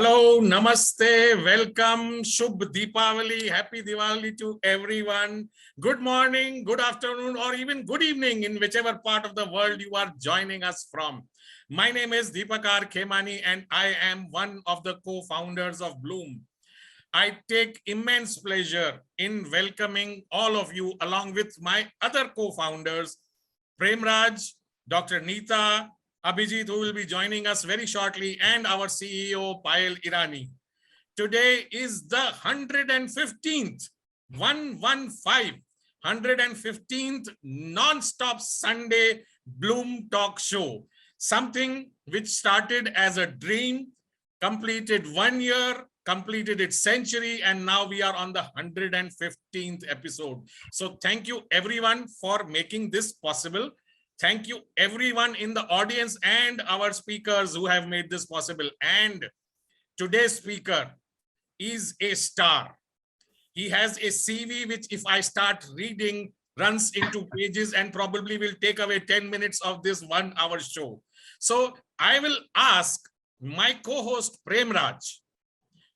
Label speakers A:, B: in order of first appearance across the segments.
A: Hello, namaste, welcome, Shubh Deepavali, happy Diwali to everyone. Good morning, good afternoon, or even good evening in whichever part of the world you are joining us from. My name is Deepakar Khemani and I am one of the co-founders of Bloom. I take immense pleasure in welcoming all of you along with my other co-founders, Premraj, Dr. Neeta, Abhijit, who will be joining us very shortly, and our CEO, Payal Irani. Today is the 115th, 115th non-stop Sunday Bloom Talk Show. Something which started as a dream, completed 1 year, completed its century, and now we are on the 115th episode. So thank you everyone for making this possible. Thank you everyone in the audience and our speakers who have made this possible. And today's speaker is a star. He has a CV which, if I start reading, runs into pages and probably will take away 10 minutes of this 1 hour show. So I will ask my co-host Premraj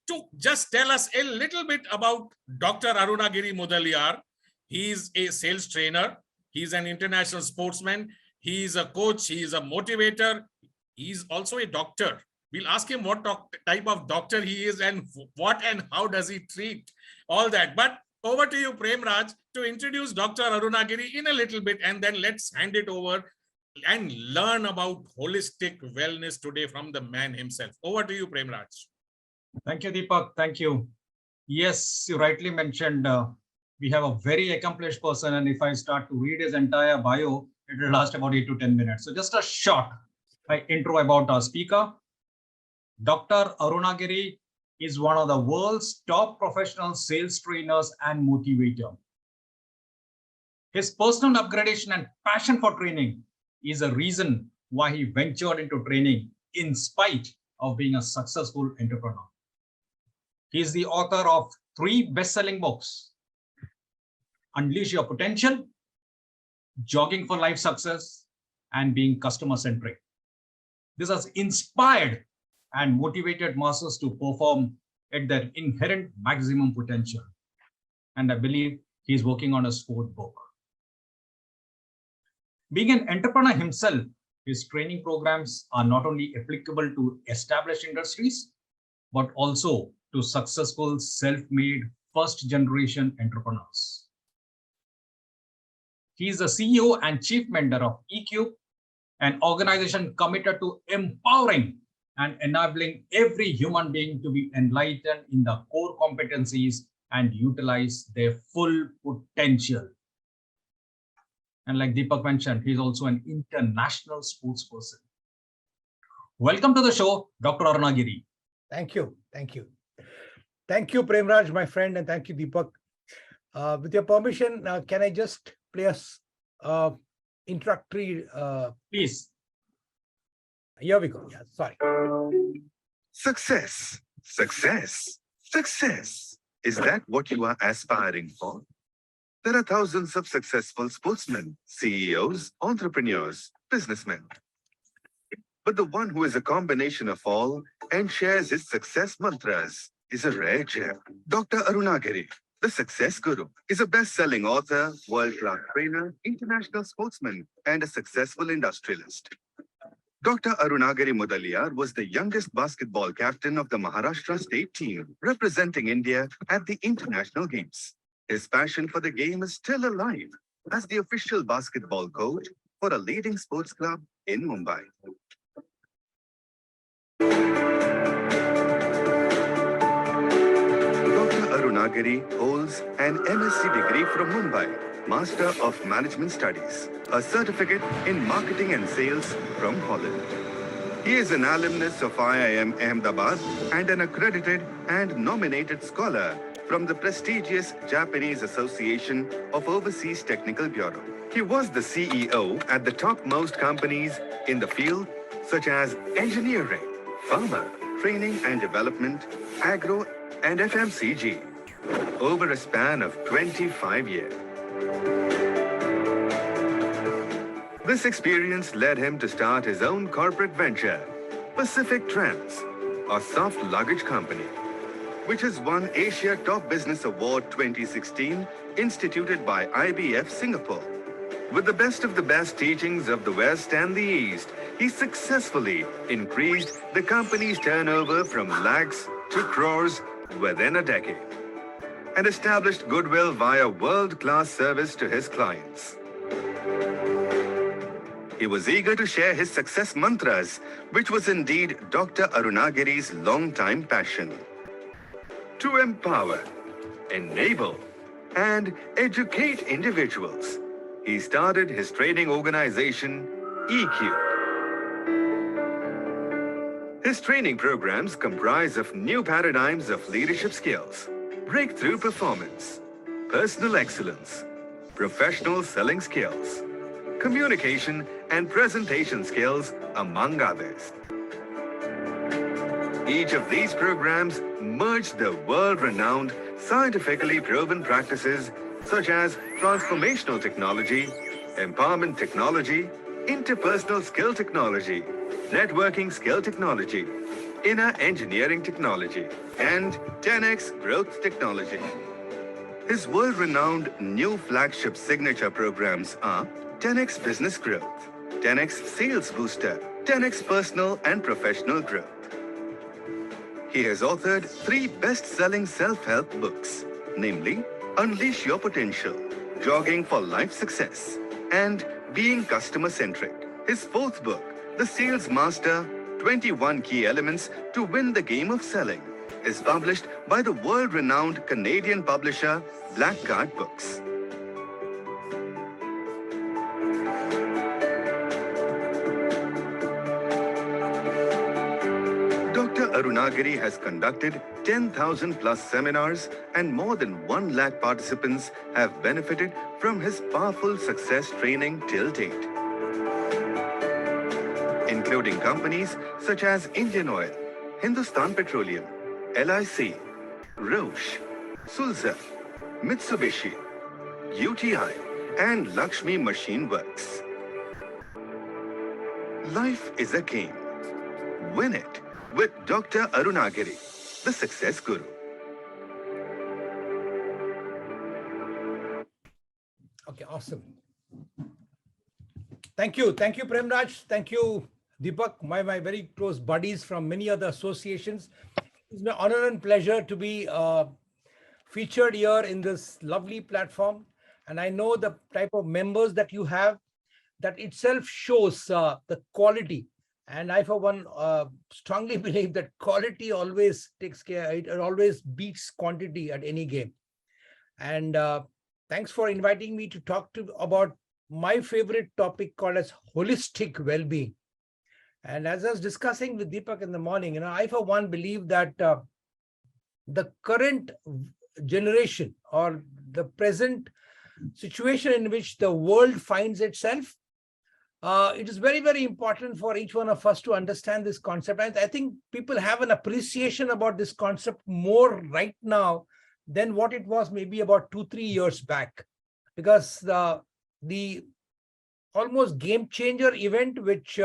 A: to just tell us a little bit about Dr. Arunaagiri Mudaaliar. He is a sales trainer. He's an international sportsman. He's a coach. He is a motivator. He's also a doctor. We'll ask him what type of doctor he is and what and how does he treat all that. But over to you, Premraj, to introduce Dr. Arunaagiri in a little bit, and then let's hand it over and learn about holistic wellness today from the man himself. Over to you, Premraj.
B: Thank you, Deepak. Thank you. Yes, you rightly mentioned we have a very accomplished person, and if I start to read his entire bio, it will last about 8 to 10 minutes. So just a short intro about our speaker. Dr. Arunaagiri is one of the world's top professional sales trainers and motivator. His personal upgradation and passion for training is a reason why he ventured into training in spite of being a successful entrepreneur. He is the author of 3 best-selling books: Unleash Your Potential, Jogging for Life Success, and Being Customer Centric. This has inspired and motivated masses to perform at their inherent maximum potential. And I believe he is working on his 4th book. Being an entrepreneur himself, his training programs are not only applicable to established industries, but also to successful self-made first-generation entrepreneurs. He is the CEO and chief mentor of EQ, an organization committed to empowering and enabling every human being to be enlightened in the core competencies and utilize their full potential. And like Deepak mentioned, he's also an international sports person. Welcome to the show, Dr. Arunaagiri.
C: Thank you. Thank you. Thank you, Premraj, my friend, and thank you, Deepak. With your permission, can I just play a introductory?
B: Please.
C: Here we go. Yeah, sorry.
D: Success, success, success. Is that what you are aspiring for? There are thousands of successful sportsmen, CEOs, entrepreneurs, businessmen. But the one who is a combination of all and shares his success mantras is a rare gem. Dr. Arunaagiri, the Success Guru, is a best-selling author, world-class trainer, international sportsman, and a successful industrialist. Dr. Arunaagiri Mudaaliar was the youngest basketball captain of the Maharashtra state team, representing India at the international games. His passion for the game is still alive as the official basketball coach for a leading sports club in Mumbai. Dr. Arunaagiri holds an MSc degree from Mumbai, Master of Management Studies, a certificate in Marketing and Sales from Holland. He is an alumnus of IIM Ahmedabad and an accredited and nominated scholar from the prestigious Japanese Association of Overseas Technical Bureau. He was the CEO at the topmost companies in the field such as engineering, pharma, training and development, agro and FMCG over a span of 25 years. This experience led him to start his own corporate venture, Pacific Trends, a soft luggage company, which has won Asia Top Business Award 2016, instituted by IBF Singapore. With the best teachings of the West and the East, he successfully increased the company's turnover from lakhs to crores within a decade and established goodwill via world-class service to his clients. He was eager to share his success mantras, which was indeed Dr. Arunaagiri's long-time passion. To empower, enable, and educate individuals, he started his training organization, EQ. His training programs comprise of new paradigms of leadership skills, breakthrough performance, personal excellence, professional selling skills, communication and presentation skills, among others. Each of these programs merge the world-renowned, scientifically proven practices such as transformational technology, empowerment technology, interpersonal skill technology, networking skill technology, inner engineering technology, and 10x growth technology. His world-renowned new flagship signature programs are 10x Business Growth, 10x Sales Booster, 10x Personal and Professional Growth. He has authored 3 best-selling self-help books, namely Unleash Your Potential, Jogging for Life Success, and Being Customer Centric. His 4th book, The Sales Master, 21 Key Elements to Win the Game of Selling, is published by the world-renowned Canadian publisher Black Card Books. Dr. Arunaagiri has conducted 10,000 plus seminars and more than 1 lakh participants have benefited from his powerful success training till date, including companies such as Indian Oil, Hindustan Petroleum, LIC, Roche, Sulzer, Mitsubishi, UTI, and Lakshmi Machine Works. Life is a game. Win it with Dr. Arunaagiri, the Success Guru.
C: Okay, awesome. Thank you, Premraj. Thank you, Deepak, my very close buddies from many other associations. It's my honor and pleasure to be featured here in this lovely platform. And I know the type of members that you have, that itself shows the quality. And I, for one, strongly believe that quality always takes care, it always beats quantity at any game. And thanks for inviting me to talk about my favorite topic called as holistic well-being. And as I was discussing with Deepak in the morning, I, for one, believe that the current generation or the present situation in which the world finds itself, it is very, very important for each one of us to understand this concept. And I think people have an appreciation about this concept more right now than what it was maybe about 2-3 years back, because the almost game changer event which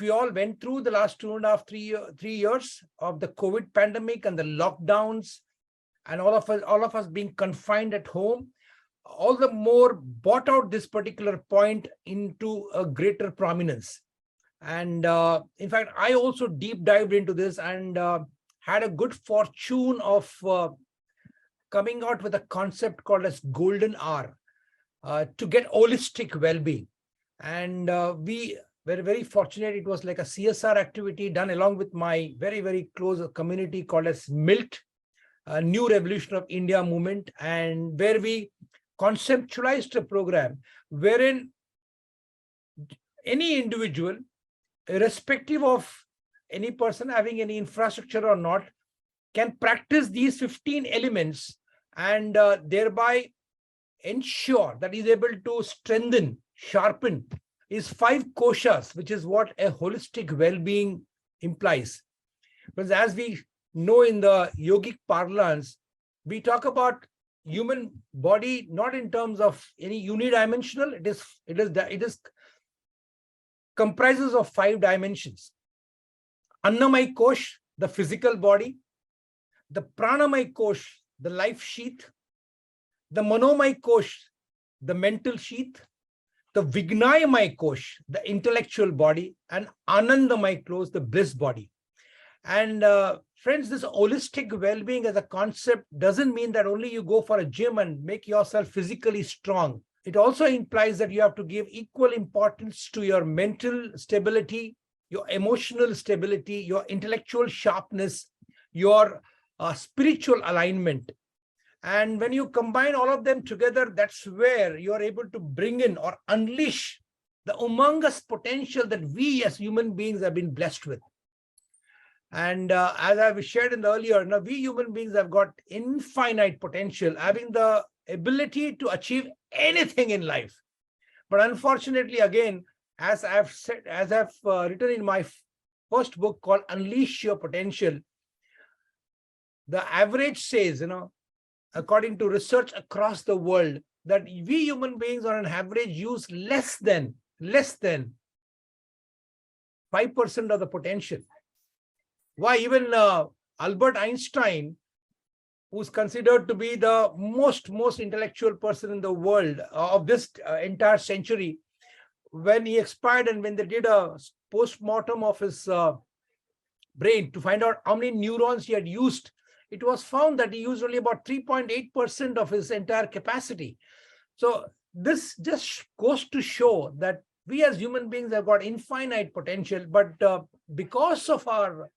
C: we all went through the last 2.5-3 years of the COVID pandemic and the lockdowns, and all of us being confined at home, all the more brought out this particular point into a greater prominence. And in fact, I also deep dived into this and had a good fortune of coming out with a concept called as golden hour to get holistic well-being. And we were very fortunate. It was like a CSR activity done along with my very, very close community called as MILT, a New Revolution of India movement, and where we conceptualized a program wherein any individual, irrespective of any person having any infrastructure or not, can practice these 15 elements and thereby ensure that he's able to strengthen, sharpen his 5 koshas, which is what a holistic well-being implies. Because as we know in the yogic parlance, we talk about human body not in terms of any unidimensional. It is comprises of 5 dimensions: Annamay Kosh, the physical body, the Pranamay Kosh, the life sheath, the Manomay Kosh, the mental sheath, the Vignayamay Kosh, the intellectual body, and Anandamay Kosh, the bliss body. And friends, this holistic well-being as a concept doesn't mean that only you go for a gym and make yourself physically strong. It also implies that you have to give equal importance to your mental stability, your emotional stability, your intellectual sharpness, your spiritual alignment. And when you combine all of them together, that's where you're able to bring in or unleash the humongous potential that we as human beings have been blessed with. And as I've shared in the earlier, now we human beings have got infinite potential, having the ability to achieve anything in life. But unfortunately, again, as I've said, as I've written in my first book called Unleash Your Potential, the average says, according to research across the world, that we human beings on an average use less than 5% of the potential. Why even Albert Einstein, who's considered to be the most intellectual person in the world of this entire century, when he expired and when they did a post-mortem of his brain to find out how many neurons he had used, it was found that he used only about 3.8% of his entire capacity. So this just goes to show that we as human beings have got infinite potential, but because of our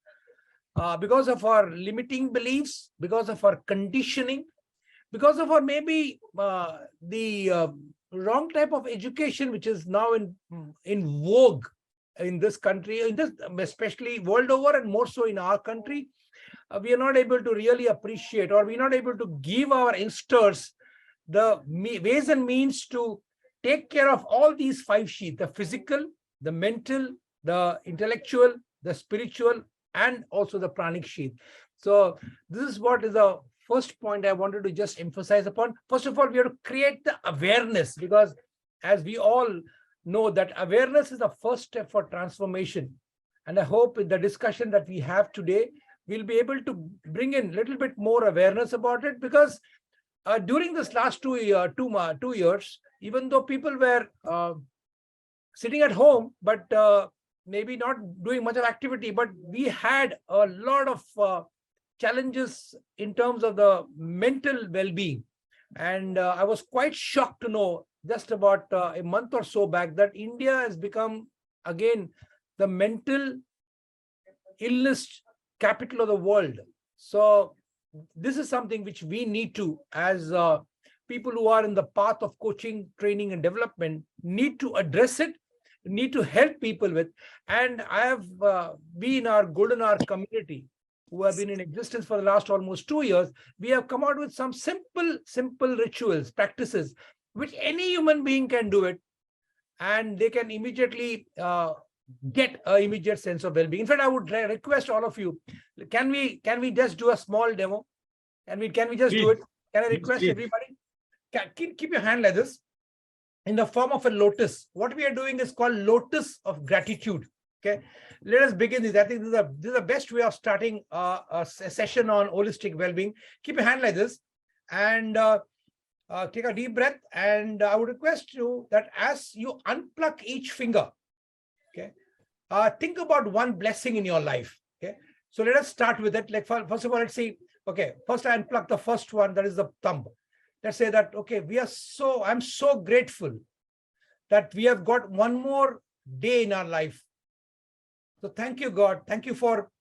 C: limiting beliefs, because of our conditioning, because of our maybe the wrong type of education, which is now in vogue in this country, especially world over and more so in our country, we are not able to really appreciate, or we're not able to give our youngsters the ways and means to take care of all these 5 sheets: the physical, the mental, the intellectual, the spiritual, and also the pranic sheath. So this is what is the first point I wanted to just emphasize upon. First of all, we have to create the awareness, because as we all know that awareness is the first step for transformation. And I hope in the discussion that we have today, we'll be able to bring in a little bit more awareness about it, because during this last 2 years, even though people were sitting at home, but maybe not doing much of activity, but we had a lot of challenges in terms of the mental well-being. And I was quite shocked to know just about a month or so back that India has become again the mental illness capital of the world. So this is something which we need to, as people who are in the path of coaching, training, and development, need to address it, need to help people with. And I have been our Golden Hour community, who have been in existence for the last almost 2 years. We have come out with some simple rituals, practices, which any human being can do it, and they can immediately get an immediate sense of well-being. In fact, I would request all of you, can we just do a small demo? Can we just do it? Can I request everybody? Keep your hand like this in the form of a lotus. What we are doing is called lotus of gratitude. Okay, let us begin this. I think this is the best way of starting a session on holistic well-being. Keep your hand like this and take a deep breath. And I would request you that as you unpluck each finger, okay, think about one blessing in your life. Okay, so let us start with it. Like first of all, let's see. Okay, first I unpluck the first one, that is the thumb. Let's say that, okay, I'm so grateful that we have got one more day in our life. So thank you, God. Thank you for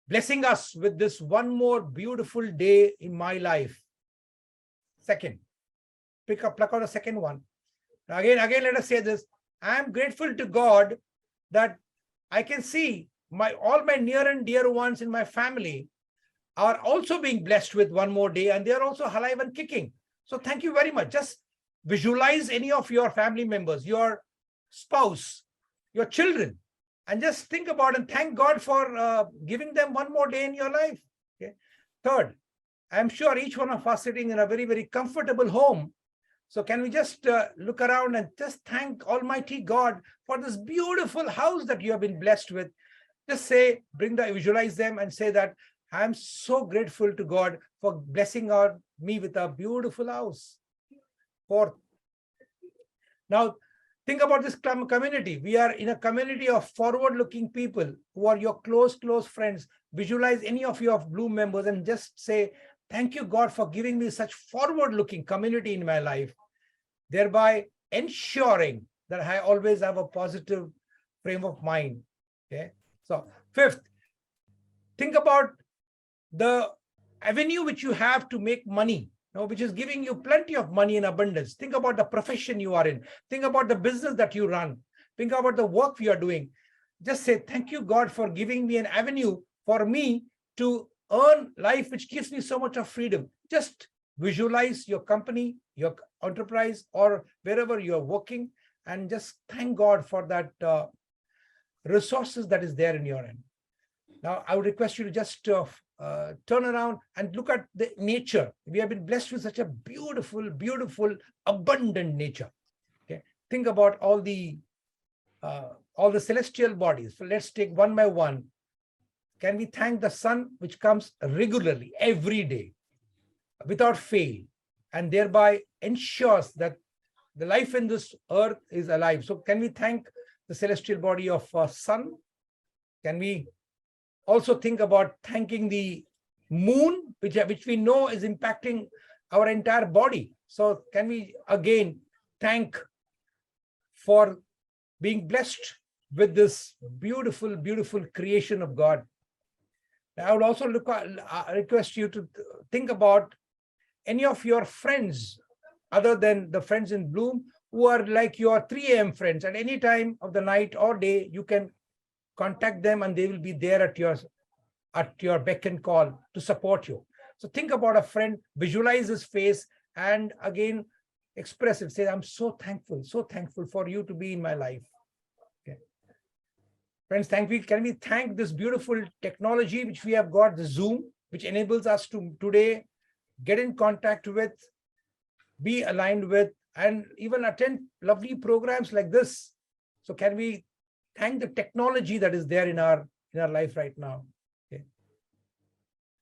C: blessing us with this one more beautiful day in my life. Second, pluck out the second one. Again, let us say this. I am grateful to God that I can see all my near and dear ones in my family are also being blessed with one more day, and they are also alive and kicking. So thank you very much. Just visualize any of your family members, your spouse, your children, and just think about and thank God for giving them one more day in your life. Okay. Third, I'm sure each one of us sitting in a very, very comfortable home. So can we just look around and just thank Almighty God for this beautiful house that you have been blessed with? Just say, visualize them and say that I'm so grateful to God for blessing me with a beautiful house. Fourth, now think about this community. We are in a community of forward-looking people who are your close friends. Visualize any of your Bloom members and just say, thank you, God, for giving me such forward-looking community in my life, thereby ensuring that I always have a positive frame of mind. Okay. So fifth, think about the avenue which you have to make money, which is giving you plenty of money in abundance. Think about the profession you are in. Think about the business that you run. Think about the work you are doing. Just say, thank you, God, for giving me an avenue for me to earn life, which gives me so much of freedom. Just visualize your company, your enterprise, or wherever you're working, and just thank God for that resources that is there in your end. Now, I would request you to just turn around and look at the nature. We have been blessed with such a beautiful, abundant nature. Okay, think about all the celestial bodies. So let's take one by one. Can we thank the sun, which comes regularly every day, without fail, and thereby ensures that the life in this earth is alive? So can we thank the celestial body of sun? Can we also think about thanking the moon, which we know is impacting our entire body? So can we again thank for being blessed with this beautiful creation of God? I would also request you to think about any of your friends other than the friends in Bloom who are like your 3 a.m. friends. At any time of the night or day, you can contact them and they will be there at your beck and call to support you. So think about a friend, visualize his face, and again express it. Say, I'm so thankful for you to be in my life. Okay. Friends, can we thank this beautiful technology which we have got, the Zoom, which enables us to today get in contact with, be aligned with, and even attend lovely programs like this. So can we thank the technology that is there in our life right now? Okay.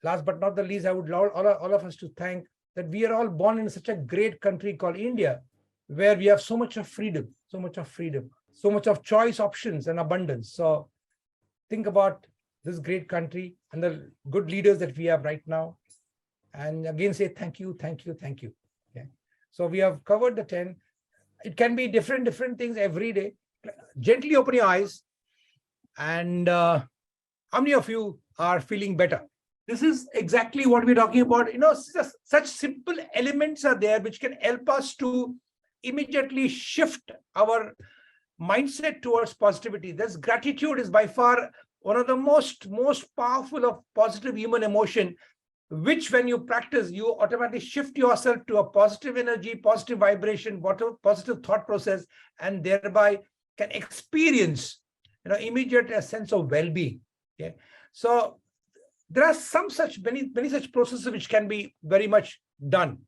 C: Last but not the least, I would all of us to thank that we are all born in such a great country called India, where we have so much of freedom, so much of choice, options, and abundance. So think about this great country and the good leaders that we have right now. And again, say thank you. Okay. So we have covered the 10. It can be different things every day. Gently open your eyes. And how many of you are feeling better? This is exactly what we're talking about. Such simple elements are there which can help us to immediately shift our mindset towards positivity. This gratitude is by far one of the most powerful of positive human emotion, which when you practice, you automatically shift yourself to a positive energy, positive vibration, positive thought process, and thereby can experience immediate sense of well-being. Okay, so there are many such processes which can be very much done.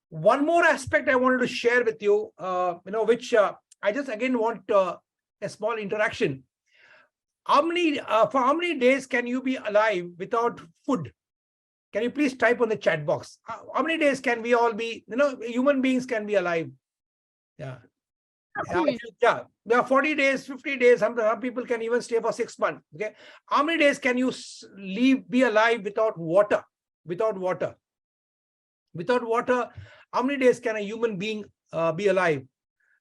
C: One more aspect I wanted to share with you, which I just again want a small interaction. For how many days can you be alive without food? Can you please type on the chat box? How many days can we all be, human beings can be alive? Yeah. Yeah, 40 days, 50 days. Some people can even stay for 6 months. Okay. How many days can you be alive without water? Without water, how many days can a human being be alive?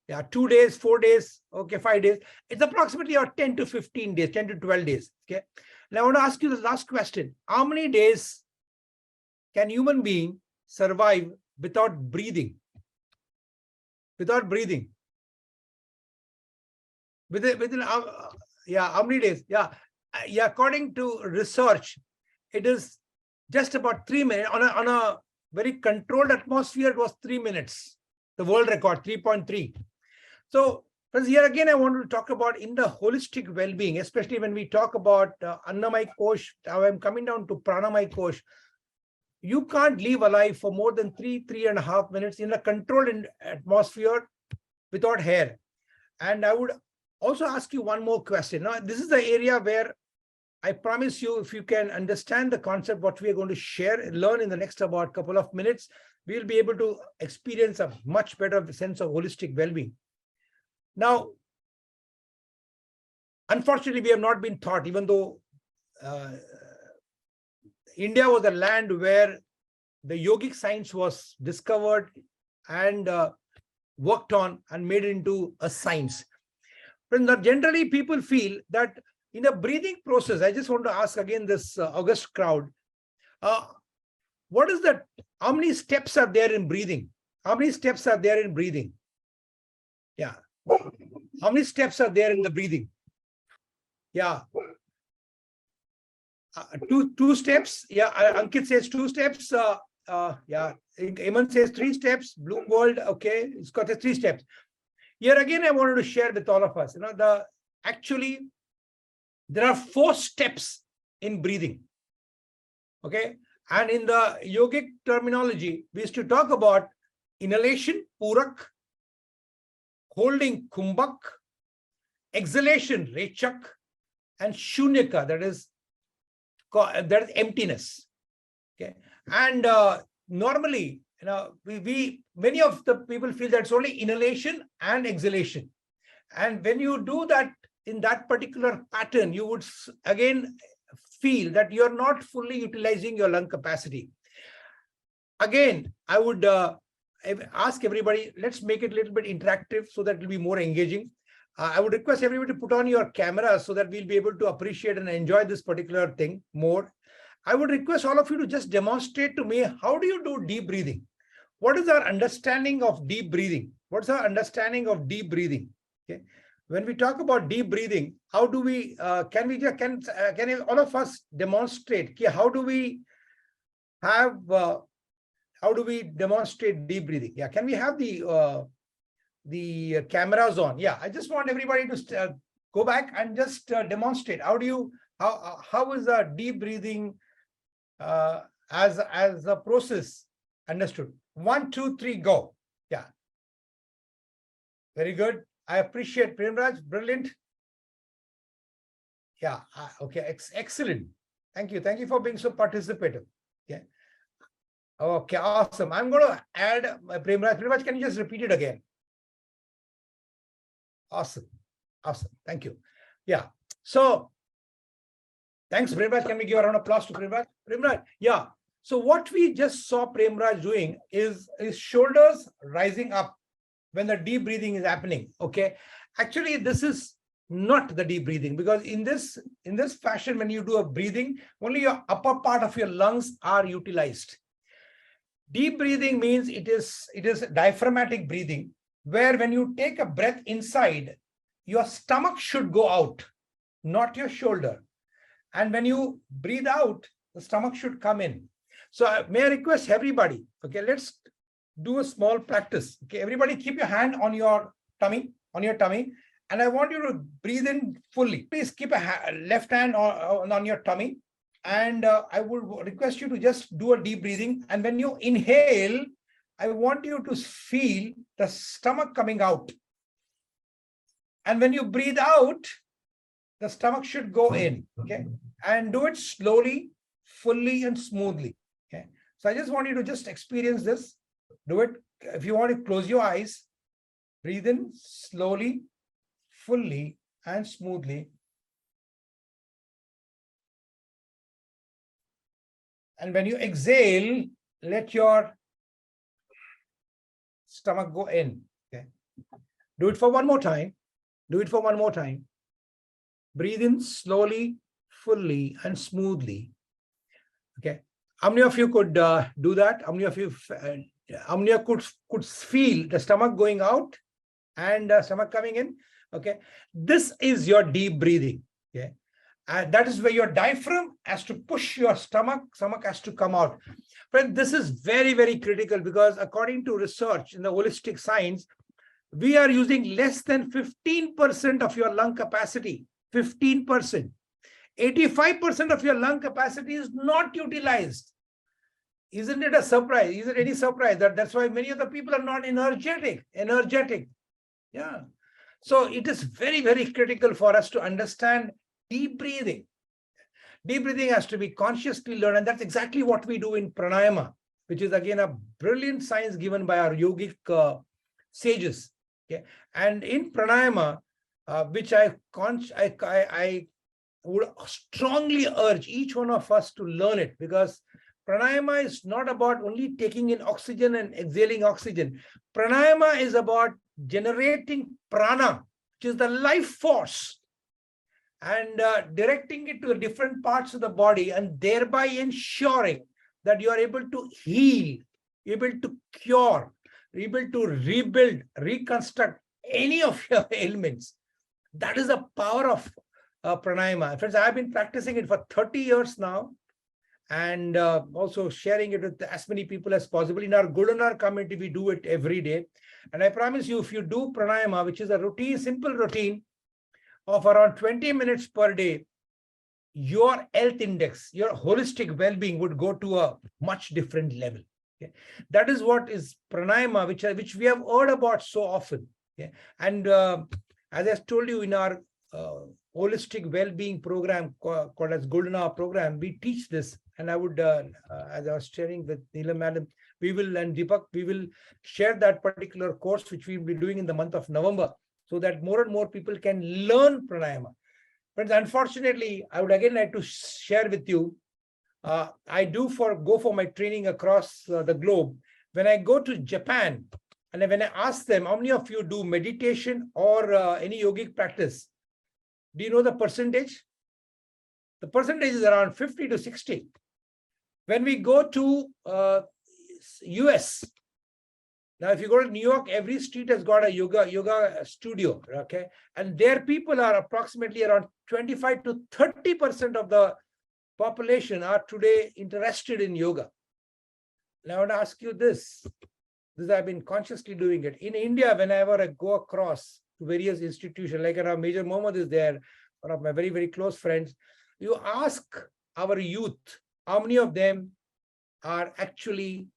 C: Yeah, 2 days, 4 days, okay, 5 days. It's approximately 10 to 15 days, 10 to 12 days. Okay. Now I want to ask you the last question. How many days can human being survive without breathing? Without breathing? How many days? Yeah, according to research, it is just about 3 minutes. On a very controlled atmosphere, it was 3 minutes. The world record, 3.3. So, friends, here again, I want to talk about in the holistic well-being, especially when we talk about Annamaya Kosh. I'm coming down to Pranamaya Kosh. You can't live alive for more than 3.5 minutes in a controlled atmosphere without hair. And I would also ask you one more question. Now, this is the area where I promise you, if you can understand the concept, what we are going to share, learn in the next about couple of minutes, we'll be able to experience a much better sense of holistic well-being. Now, unfortunately, we have not been taught, even though India was a land where the yogic science was discovered and worked on and made into a science. But generally, people feel that in a breathing process, I just want to ask again this august crowd, what is that? How many steps are there in breathing? How many steps are there in breathing? Yeah. How many steps are there in the breathing? Yeah. Two steps. Yeah. Ankit says 2 steps. Yeah. Eamon says 3 steps. Bloom World. Okay. It's got 3 steps. Here again, I wanted to share with all of us, actually, there are 4 steps in breathing. Okay. And in the yogic terminology, we used to talk about inhalation, purak, holding, kumbhak, exhalation, rechak, and shunyaka, that is emptiness. Okay. And normally, many of the people feel that it's only inhalation and exhalation. And when you do that in that particular pattern, you would again feel that you're not fully utilizing your lung capacity. Again, I would ask everybody, let's make it a little bit interactive so that it will be more engaging. I would request everybody to put on your camera so that we'll be able to appreciate and enjoy this particular thing more. I would request all of you to just demonstrate to me, how do you do deep breathing? What is our understanding of deep breathing? What's our understanding of deep breathing? Okay. When we talk about deep breathing, how do we, can all of us demonstrate, how do we demonstrate deep breathing? Yeah, can we have the cameras on? Yeah, I just want everybody to go back and just demonstrate. How is a deep breathing as a process understood? 1, 2, 3, go. Yeah. Very good. I appreciate Premraj. Brilliant. Yeah. Okay. Excellent. Thank you. Thank you for being so participative. Yeah. Okay. Awesome. I'm going to add Premraj. Premraj, can you just repeat it again? Awesome. Awesome. Thank you. Yeah. So thanks, Premraj. Can we give a round of applause to Premraj? Premraj. Yeah. So what we just saw Premraj doing is his shoulders rising up when the deep breathing is happening. Okay. Actually, this is not the deep breathing, because in this fashion, when you do a breathing, only your upper part of your lungs are utilized. Deep breathing means it is diaphragmatic breathing, where when you take a breath inside, your stomach should go out, not your shoulder. And when you breathe out, the stomach should come in. So may I request everybody, okay, let's do a small practice. Okay, everybody keep your hand on your tummy, and I want you to breathe in fully. Please keep a left hand on your tummy, and I would request you to just do a deep breathing. And when you inhale, I want you to feel the stomach coming out. And when you breathe out, the stomach should go in, okay? And do it slowly, fully, and smoothly, okay? So I just want you to just experience this. Do it. If you want to close your eyes, breathe in slowly, fully, and smoothly. And when you exhale, let your stomach go in, okay? Do it for one more time. Do it for one more time. Breathe in slowly, fully, and smoothly. Okay. How many of you could do that? How many of you could feel the stomach going out and stomach coming in? Okay. This is your deep breathing. Okay. And that is where your diaphragm has to push your stomach has to come out. But this is very, very critical, because according to research in the holistic science, we are using less than 15% of your lung capacity. 15%. 85% of your lung capacity is not utilized. Isn't it a surprise? Is it any surprise that's why many of the people are not energetic? Yeah. So it is very, very critical for us to understand deep breathing. Deep breathing has to be consciously learned, and that's exactly what we do in pranayama, which is again a brilliant science given by our yogic sages. Okay, and in pranayama, which I would strongly urge each one of us to learn it, because pranayama is not about only taking in oxygen and exhaling oxygen. Pranayama is about generating prana, which is the life force, and directing it to the different parts of the body, and thereby ensuring that you are able to heal, able to cure, able to rebuild, reconstruct any of your ailments. That is the power of pranayama. Friends, I've been practicing it for 30 years now, and also sharing it with as many people as possible. In our Golden Hour community, we do it every day. And I promise you, if you do pranayama, which is a routine, simple routine of around 20 minutes per day, your health index, your holistic well-being would go to a much different level. Okay? That is what is pranayama, which we have heard about so often. Okay? And as I told you, in our holistic well-being program called as Golden Hour program, we teach this. And I would, as I was sharing with Neelam Madam, we will, and Deepak, we will share that particular course, which we will be doing in the month of November, so that more and more people can learn pranayama. But unfortunately, I would again like to share with you, I do go for my training across the globe. When I go to Japan, and when I ask them, how many of you do meditation or any yogic practice? Do you know the percentage? The percentage is around 50 to 60. When we go to US, now if you go to New York, every street has got a yoga studio, okay? And their people are approximately around 25 to 30% of the population are today interested in yoga. Now I want to ask you this. I've been consciously doing it. In India, whenever I go across to various institutions, like our Major Mohammed is there, one of my very, very close friends, you ask our youth, how many of them are actually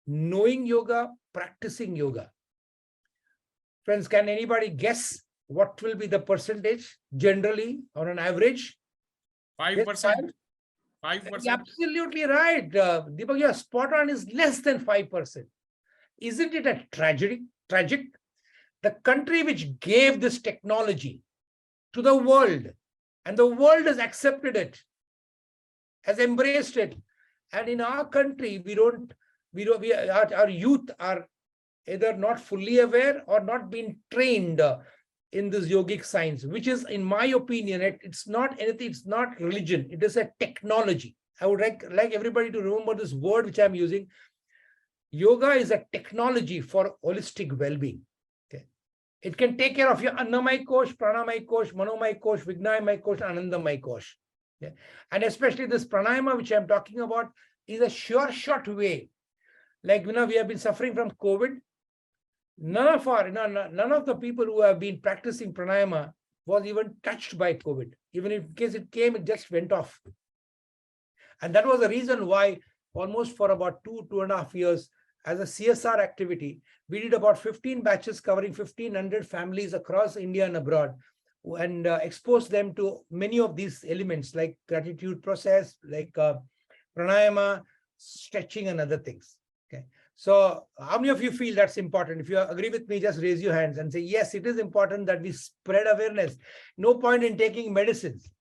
C: knowing yoga, practicing yoga? Friends, can anybody guess what will be the percentage generally on an average?
A: 5%. 5%.
C: Absolutely right. Deepak, you're spot on, is less than 5%. Isn't it a tragedy? Tragic? The country which gave this technology to the world, and the world has accepted it, has embraced it. And in our country, our youth are either not fully aware or not being trained in this yogic science, which is, in my opinion, it's not anything, it's not religion, it is a technology. I would like everybody to remember this word which I'm using. Yoga is a technology for holistic well-being. Okay? It can take care of your Annamay Kosh, Pranamay Kosh, Manomay Kosh, Vignayamay Kosh, Anandamay Kosh. Okay? And especially this pranayama, which I'm talking about, is a sure shot way. Like, we have been suffering from COVID. None of the people who have been practicing pranayama was even touched by COVID. Even in case it came, it just went off. And that was the reason why almost for about 2.5 years, as a CSR activity, we did about 15 batches covering 1,500 families across India and abroad, and exposed them to many of these elements like gratitude process, like pranayama, stretching, and other things. Okay. So how many of you feel that's important? If you agree with me, just raise your hands and say, yes, it is important that we spread awareness. No point in taking medicines,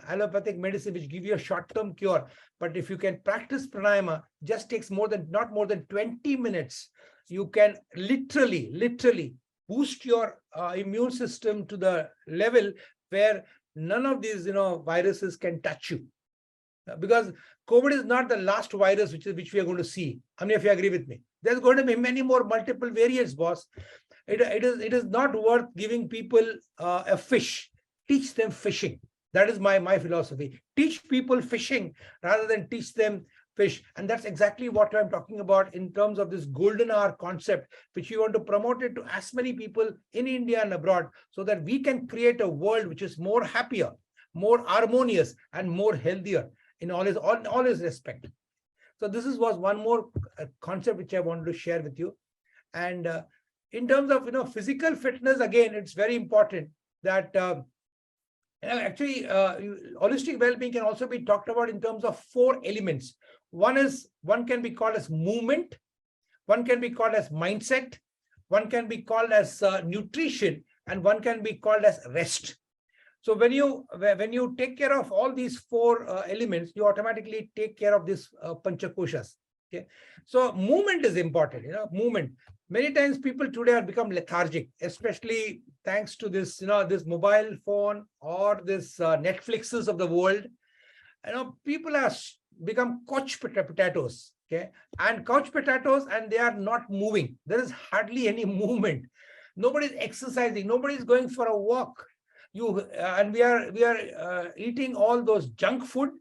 C: allopathic medicine, which give you a short-term cure. But if you can practice pranayama, just takes not more than 20 minutes. You can literally boost your immune system to the level where none of these, viruses can touch you. Because COVID is not the last virus which we are going to see. How many of you agree with me? There's going to be many more multiple variants, boss. It is not worth giving people a fish. Teach them fishing. That is my philosophy. Teach people fishing rather than teach them fish. And that's exactly what I'm talking about in terms of this golden hour concept, which we want to promote it to as many people in India and abroad, so that we can create a world which is more happier, more harmonious, and more healthier in all his respect. So this was one more concept which I wanted to share with you. And in terms of physical fitness, again, it's very important that actually holistic well-being can also be talked about in terms of 4 elements. One can be called as movement, one can be called as mindset, one can be called as nutrition, and one can be called as rest. So when you take care of all these 4 elements, you automatically take care of this panchakoshas. Okay, so movement is important. Movement. Many times people today have become lethargic, especially thanks to this, this mobile phone or this Netflixes of the world. People have become couch potatoes. Okay, and couch potatoes, and they are not moving. There is hardly any movement. Nobody's exercising. Nobody's going for a walk. And we are eating all those junk food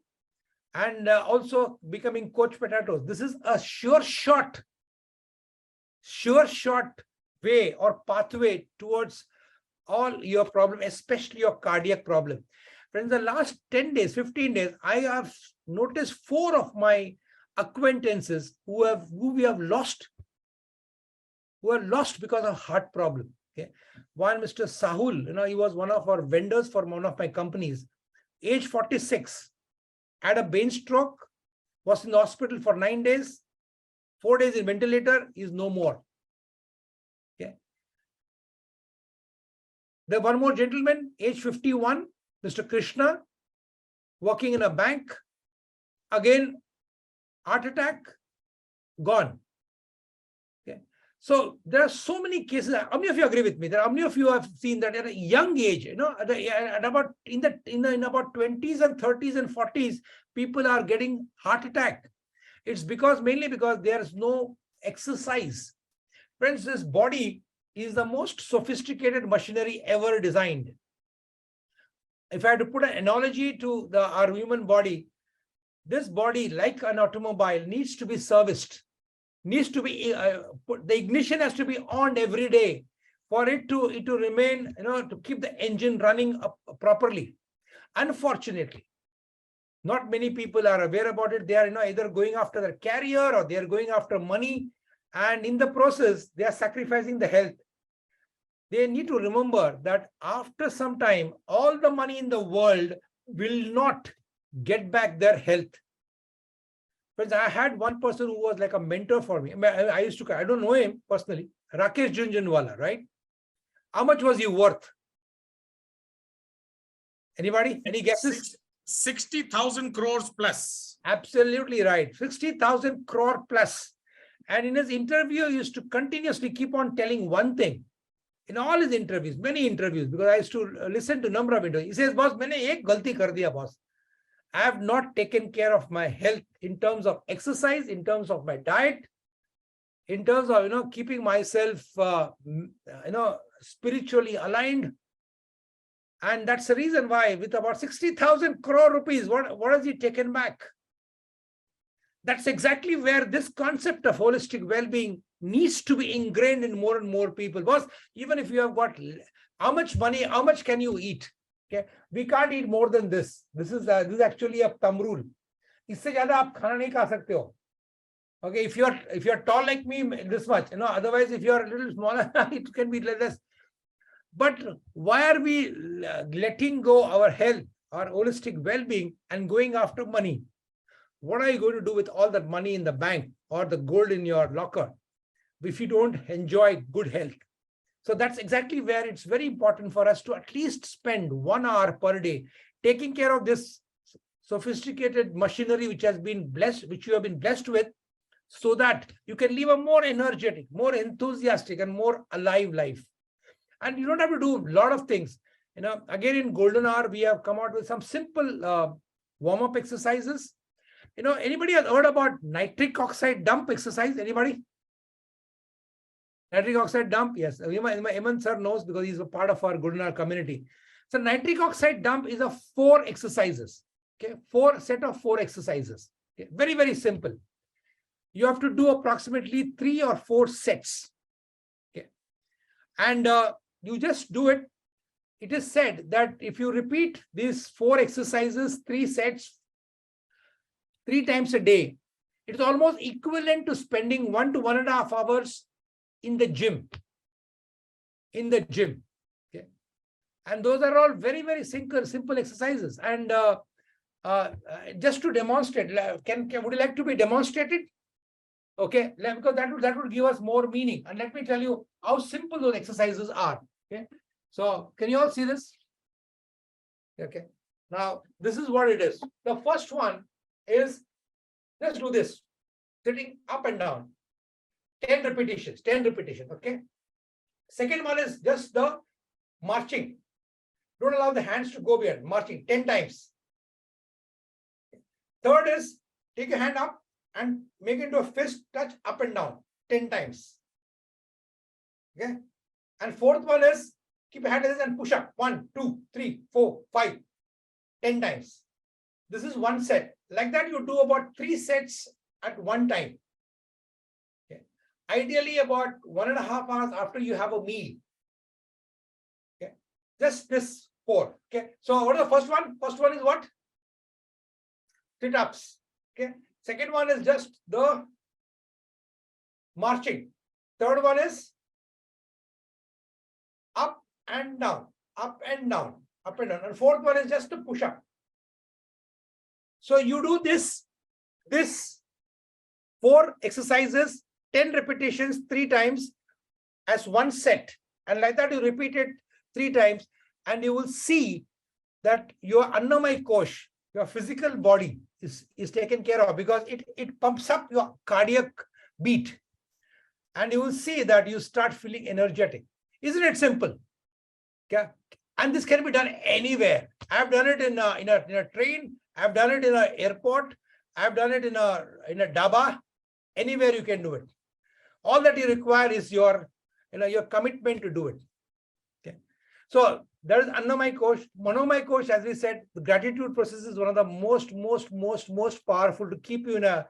C: and also becoming couch potatoes. This is a sure shot way or pathway towards all your problem, especially your cardiac problem. Friends, the last 10 days, 15 days, I have noticed 4 of my acquaintances who we have lost, who are lost because of heart problem. Okay, one Mr. Sahul, he was one of our vendors for one of my companies, age 46, had a brain stroke, was in the hospital for 9 days, 4 days in ventilator, is no more. Okay. There one more gentleman, age 51, Mr. Krishna, working in a bank, again, heart attack, gone. Okay. So there are so many cases. How many of you agree with me? How many of you have seen that at a young age, at about in about 20s and 30s and 40s, people are getting heart attack. It's mainly because there is no exercise. Friends, this body is the most sophisticated machinery ever designed. If I had to put an analogy to our human body, this body, like an automobile, needs to be serviced. Needs to be the ignition has to be on every day for it to remain, to keep the engine running up properly. Unfortunately, not many people are aware about it. They are either going after their career or they are going after money, and in the process they are sacrificing the health. They need to remember that after some time, all the money in the world will not get back their health. Friends, I had one person who was like a mentor for me. I don't know him personally, Rakesh Junjunwala, right? How much was he worth? Anybody? Any guesses?
A: 60,000 crores plus.
C: Absolutely right. 60,000 crore plus. And in his interview, he used to continuously keep on telling one thing. In all his interviews, many interviews, because I used to listen to a number of interviews. He says, boss, maine ek galti kar diya, boss. I have not taken care of my health in terms of exercise, in terms of my diet, in terms of, keeping myself, spiritually aligned. And that's the reason why with about 60,000 crore rupees, what has he taken back? That's exactly where this concept of holistic well-being needs to be ingrained in more and more people. Because even if you have got how much money, how much can you eat? Okay, we can't eat more than this. This is actually a thumb rule. Isse zyada aap khana nahi kha sakte ho. Okay, if you're tall like me, this much. Otherwise, if you're a little smaller, it can be less. But why are we letting go our health, our holistic well-being, and going after money? What are you going to do with all that money in the bank or the gold in your locker if you don't enjoy good health? So that's exactly where it's very important for us to at least spend 1 hour per day taking care of this sophisticated machinery which you have been blessed with, so that you can live a more energetic, more enthusiastic, and more alive life. And you don't have to do a lot of things. Again, in Golden Hour, we have come out with some simple warm-up exercises. Anybody has heard about nitric oxide dump exercise? Anybody? Nitric oxide dump? Yes. Eman sir knows because he's a part of our Golden Hour community. So nitric oxide dump is a 4 exercises. Okay, 4 exercises. Okay? Very, very simple. You have to do approximately 3 or 4 sets. Okay. And you just do it. It is said that if you repeat these 4 exercises, 3 sets, 3 times a day, it is almost equivalent to spending 1 to 1.5 hours in the gym. in the gym. Okay. And those are all very, very simple exercises. And just to demonstrate, would you like to be demonstrated? Okay, because that would give us more meaning. And let me tell you how simple those exercises are. Okay, so can you all see this? Okay, now this is what it is. The first one is just do this, sitting up and down, 10 repetitions, 10 repetitions. Okay. Second one is just the marching. Don't allow the hands to go beyond, marching 10 times. Third is take your hand up and make it into a fist touch up and down 10 times. Okay. And fourth one is keep your hand like this and push up 1, 2, 3, 4, 5, 10 times. This is one set. Like that, you do about 3 sets at one time. Okay. Ideally, about 1.5 hours after you have a meal. Okay. Just this 4. Okay. So what is the first one? First one is what? Sit-ups. Okay. Second one is just the marching. Third one is up and down, up and down, up and down. And fourth one is just the push-up. So you do this 4 exercises, 10 repetitions 3 times as one set. And like that, you repeat it 3 times, and you will see that your Annamaya Kosh, your physical body is taken care of, because it pumps up your cardiac beat. And you will see that you start feeling energetic. Isn't it simple? Okay. And this can be done anywhere. I've done it in a train. I've done it in an airport. I've done it in a dhaba. Anywhere you can do it. All that you require is your commitment to do it. Okay. So there is Annamaya Kosh. Manomaya Kosh, as we said, the gratitude process is one of the most powerful to keep you in a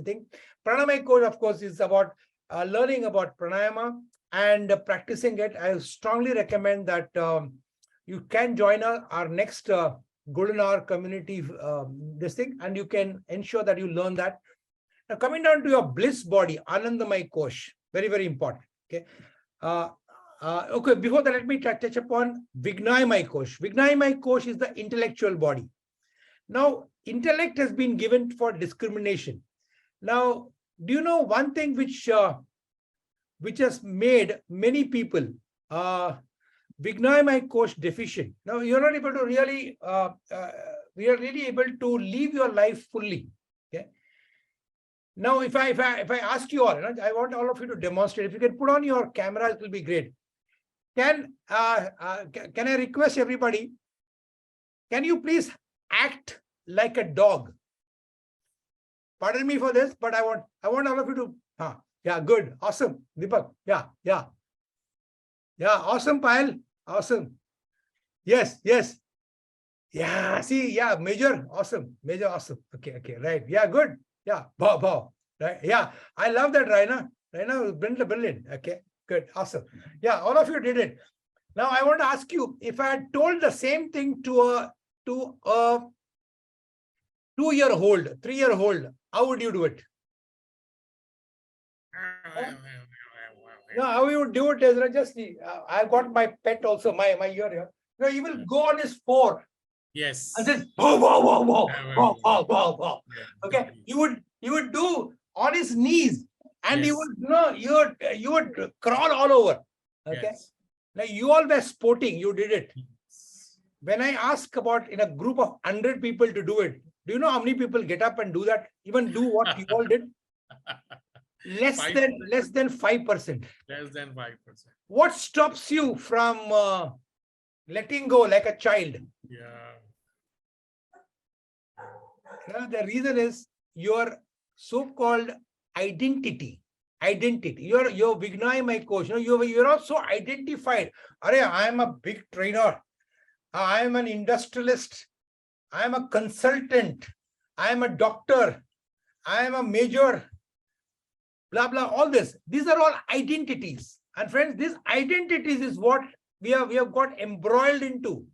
C: thing. Pranamaya Kosh, of course, is about learning about pranayama and practicing it. I strongly recommend that you can join our next Golden Hour community this thing, and you can ensure that you learn that. Now, coming down to your bliss body, Anandamaya Kosh, very, very important. Okay. Okay, before that, let me touch upon Vijnanamaya Kosh. Vijnanamaya Kosh is the intellectual body. Now, intellect has been given for discrimination. Now, do you know one thing which has made many people Vijnanamaya Kosh deficient? Now, you're not able to really, we are really able to live your life fully. Okay. Now, if I ask you all, I want all of you to demonstrate. If you can put on your camera, it will be great. Can I request everybody? Can you please act like a dog? Pardon me for this, but I want all of you to. Yeah, good, awesome, Deepak. Yeah, awesome, Payal, awesome. Yes. Yeah, see, yeah, Major, awesome. Okay, right. Yeah, good. Yeah, bow. Right. Yeah, I love that, Raina. Raina, brilliant. Okay, good, awesome. Yeah, all of you did it. Now I want to ask you, if I had told the same thing to a 2-year-old, 3-year-old, how would you do it? No, how you would do it is just I got my pet also, my ear here. No, he will go on his 4.
A: Yes.
C: And then wow. Okay, you would do on his knees, and
A: Yes.
C: you would crawl all over. Okay.
A: Yes.
C: Now you all were sporting, you did it. When I ask about in a group of 100 people to do it, do you know how many people get up and do that? Even do what you all did? Less than 5%.
A: Less than 5%.
C: What stops you from letting go like a child?
A: Yeah.
C: The reason is your so-called identity. Your Vijnanamaya Kosh. You're also identified. I am a big trainer. I am an industrialist. I am a consultant. I am a doctor. I am a major. Blah blah. All this. These are all identities. And friends, these identities is what we have got embroiled into.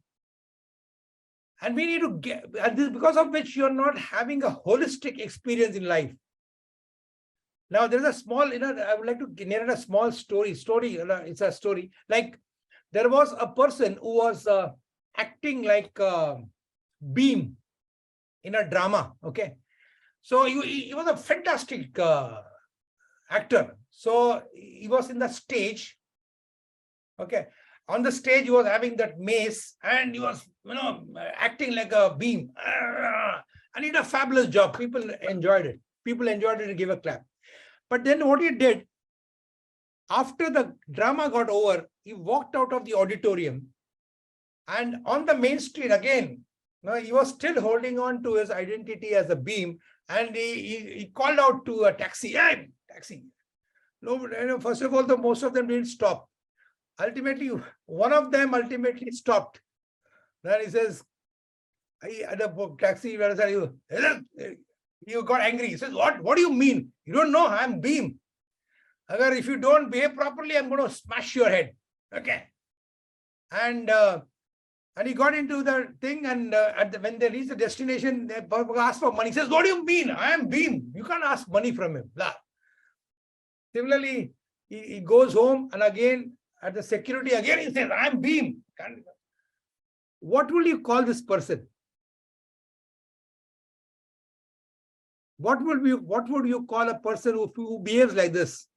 C: And we need to get, and this because of which you're not having a holistic experience in life. Now there's a small, I would like to narrate a small story. It's a story. Like there was a person who was acting like Beam in a drama. Okay. So he was a fantastic actor. So he was in the stage. Okay. On the stage, he was having that mace and he was, acting like a Beam. And he did a fabulous job. People enjoyed it. People enjoyed it and gave a clap. But then what he did, after the drama got over, he walked out of the auditorium and on the main street again, he was still holding on to his identity as a Beam, and he called out to a taxi, "Hey, taxi." No, first of all, most of them didn't stop. Ultimately, one of them stopped. Then he says, the taxi driver, you got angry. He says, what do you mean? You don't know I'm Beam. If you don't behave properly, I'm going to smash your head. Okay. And he got into the thing, and when they reached the destination, they asked for money. He says, "What do you mean? I am Beam. You can't ask money from him." Blah. Similarly, he goes home, and again at the security, again he says, "I am Beam." What will you call this person? What would you call a person who behaves like this?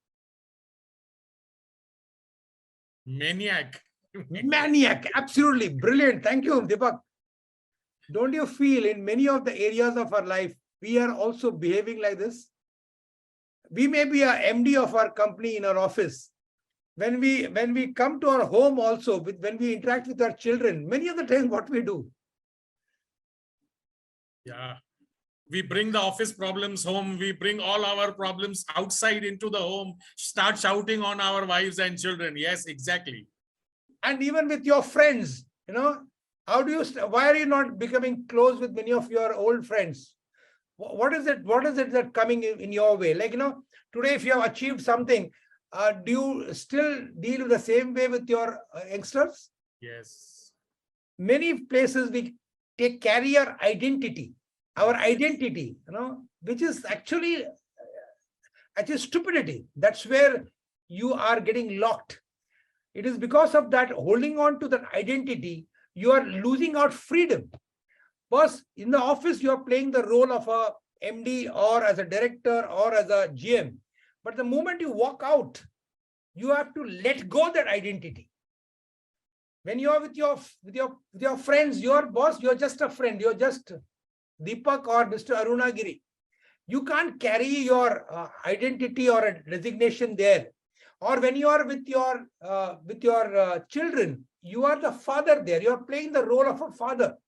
A: Maniac.
C: Maniac. Absolutely brilliant. Thank you, Deepak. Don't you feel in many of the areas of our life, we are also behaving like this? We may be a MD of our company in our office. When we come to our home also, when we interact with our children, many of the times what we do.
A: Yeah. We bring the office problems home. We bring all our problems outside into the home, start shouting on our wives and children. Yes, exactly.
C: And even with your friends, why are you not becoming close with many of your old friends? What is it that coming in your way? Like, today, if you have achieved something, do you still deal with the same way with your youngsters?
A: Yes.
C: Many places we carry our identity, which is actually stupidity. That's where you are getting locked. It is because of that, holding on to that identity, you are losing out freedom. Because in the office, you are playing the role of a MD or as a director or as a GM. But the moment you walk out, you have to let go that identity. When you are with your friends, your boss, you're just a friend. You're just Deepak or Mr. Arunaagiri. You can't carry your identity or a resignation there. Or when you are with your children, you are the father there. You are playing the role of a father.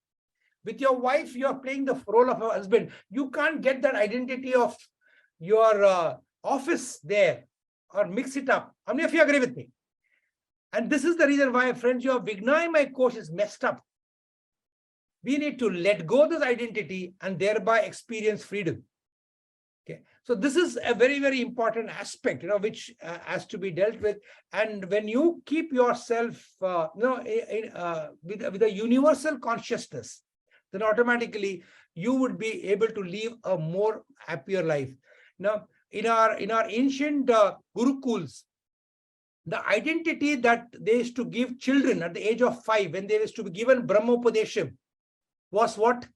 C: With your wife, you are playing the role of a husband. You can't get that identity of your office there or mix it up. How many of you agree with me? And this is the reason why, friends, your Vignai, my course, is messed up. We need to let go of this identity and thereby experience freedom. Okay, so this is a very, very important aspect, which has to be dealt with. And when you keep yourself, with a universal consciousness, then automatically you would be able to live a more happier life. Now, in our ancient gurukuls, the identity that they used to give children at the age of 5, when they used to be given Brahmopadesham, was what?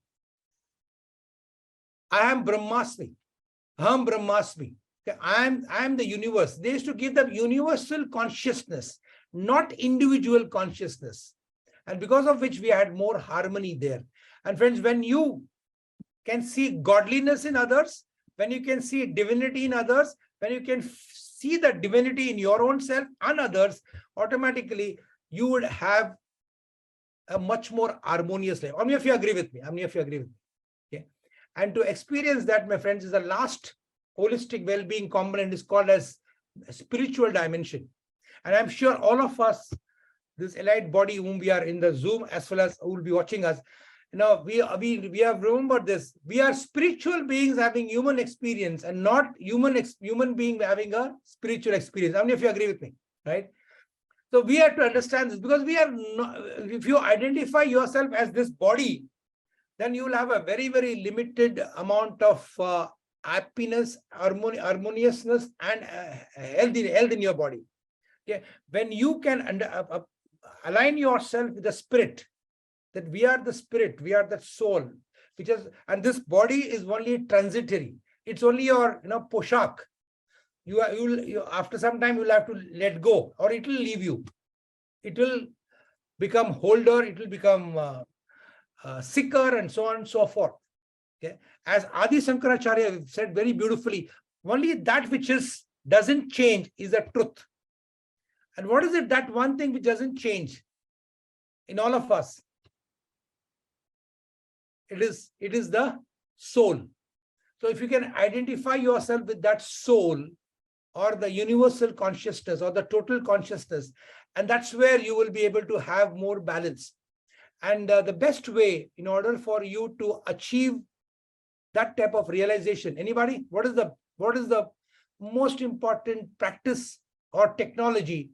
C: I am Brahmasmi. Aham Brahmasmi. Okay, I am the universe. They used to give them universal consciousness, not individual consciousness. And because of which we had more harmony there. And friends, when you can see godliness in others, when you can see divinity in others, when you can see the divinity in your own self and others, automatically you would have a much more harmonious life. How many of you agree with me? Okay. And to experience that, my friends, is the last holistic well-being component, is called as spiritual dimension. And I'm sure all of us, this elite body whom we are in the Zoom, as well as who will be watching us, we have remembered this. We are spiritual beings having human experience, and not human being having a spiritual experience. How many of you agree with me? Right? So we have to understand this, because we are not, if you identify yourself as this body, then you will have a very, very limited amount of happiness, harmoniousness, and health in your body. Okay, when you can align yourself with the spirit, that we are the spirit, we are the soul, which is, and this body is only transitory. It's only your, poshak. You after some time you'll have to let go, or it will leave you. It will become holder. It will become sicker, and so on and so forth. Okay, as Adi Shankaracharya said very beautifully, only that which doesn't change is the truth. And what is it? That one thing which doesn't change in all of us. It is the soul. So if you can identify yourself with that soul, or the universal consciousness, or the total consciousness, and that's where you will be able to have more balance. And the best way in order for you to achieve that type of realization, anybody, what is the most important practice or technology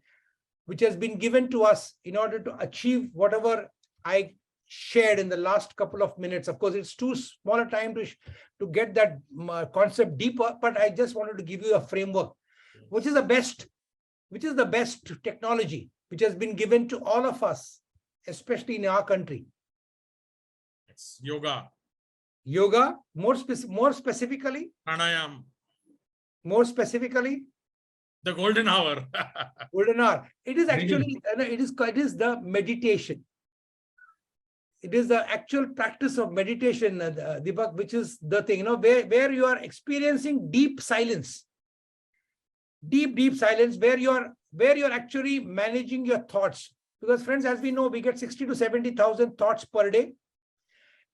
C: which has been given to us in order to achieve whatever I shared in the last couple of minutes? Of course, it's too small a time to get that concept deeper, but I just wanted to give you a framework. Which is the best technology which has been given to all of us, especially in our country?
A: It's yoga.
C: Yoga, more specifically?
A: Pranayam.
C: More specifically?
A: The golden hour.
C: Golden hour. It is actually, it is the meditation. It is the actual practice of meditation, Deepak, which is the thing, where you are experiencing deep silence. Deep silence, where you're actually managing your thoughts. Because friends, as we know, we get 60 to 70,000 thoughts per day.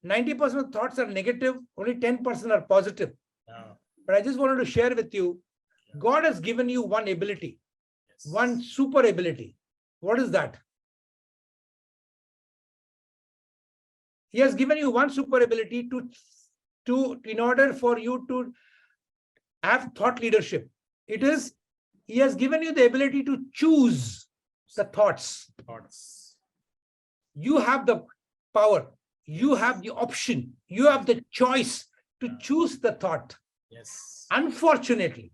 C: 90% of thoughts are negative, only 10% are positive.
A: Yeah.
C: But I just wanted to share with you, God has given you one ability, one super ability. What is that? He has given you one super ability in order for you to have thought leadership. He has given you the ability to choose the thoughts. You have the power. You have the option. You have the choice to choose the thought.
A: Yes.
C: Unfortunately,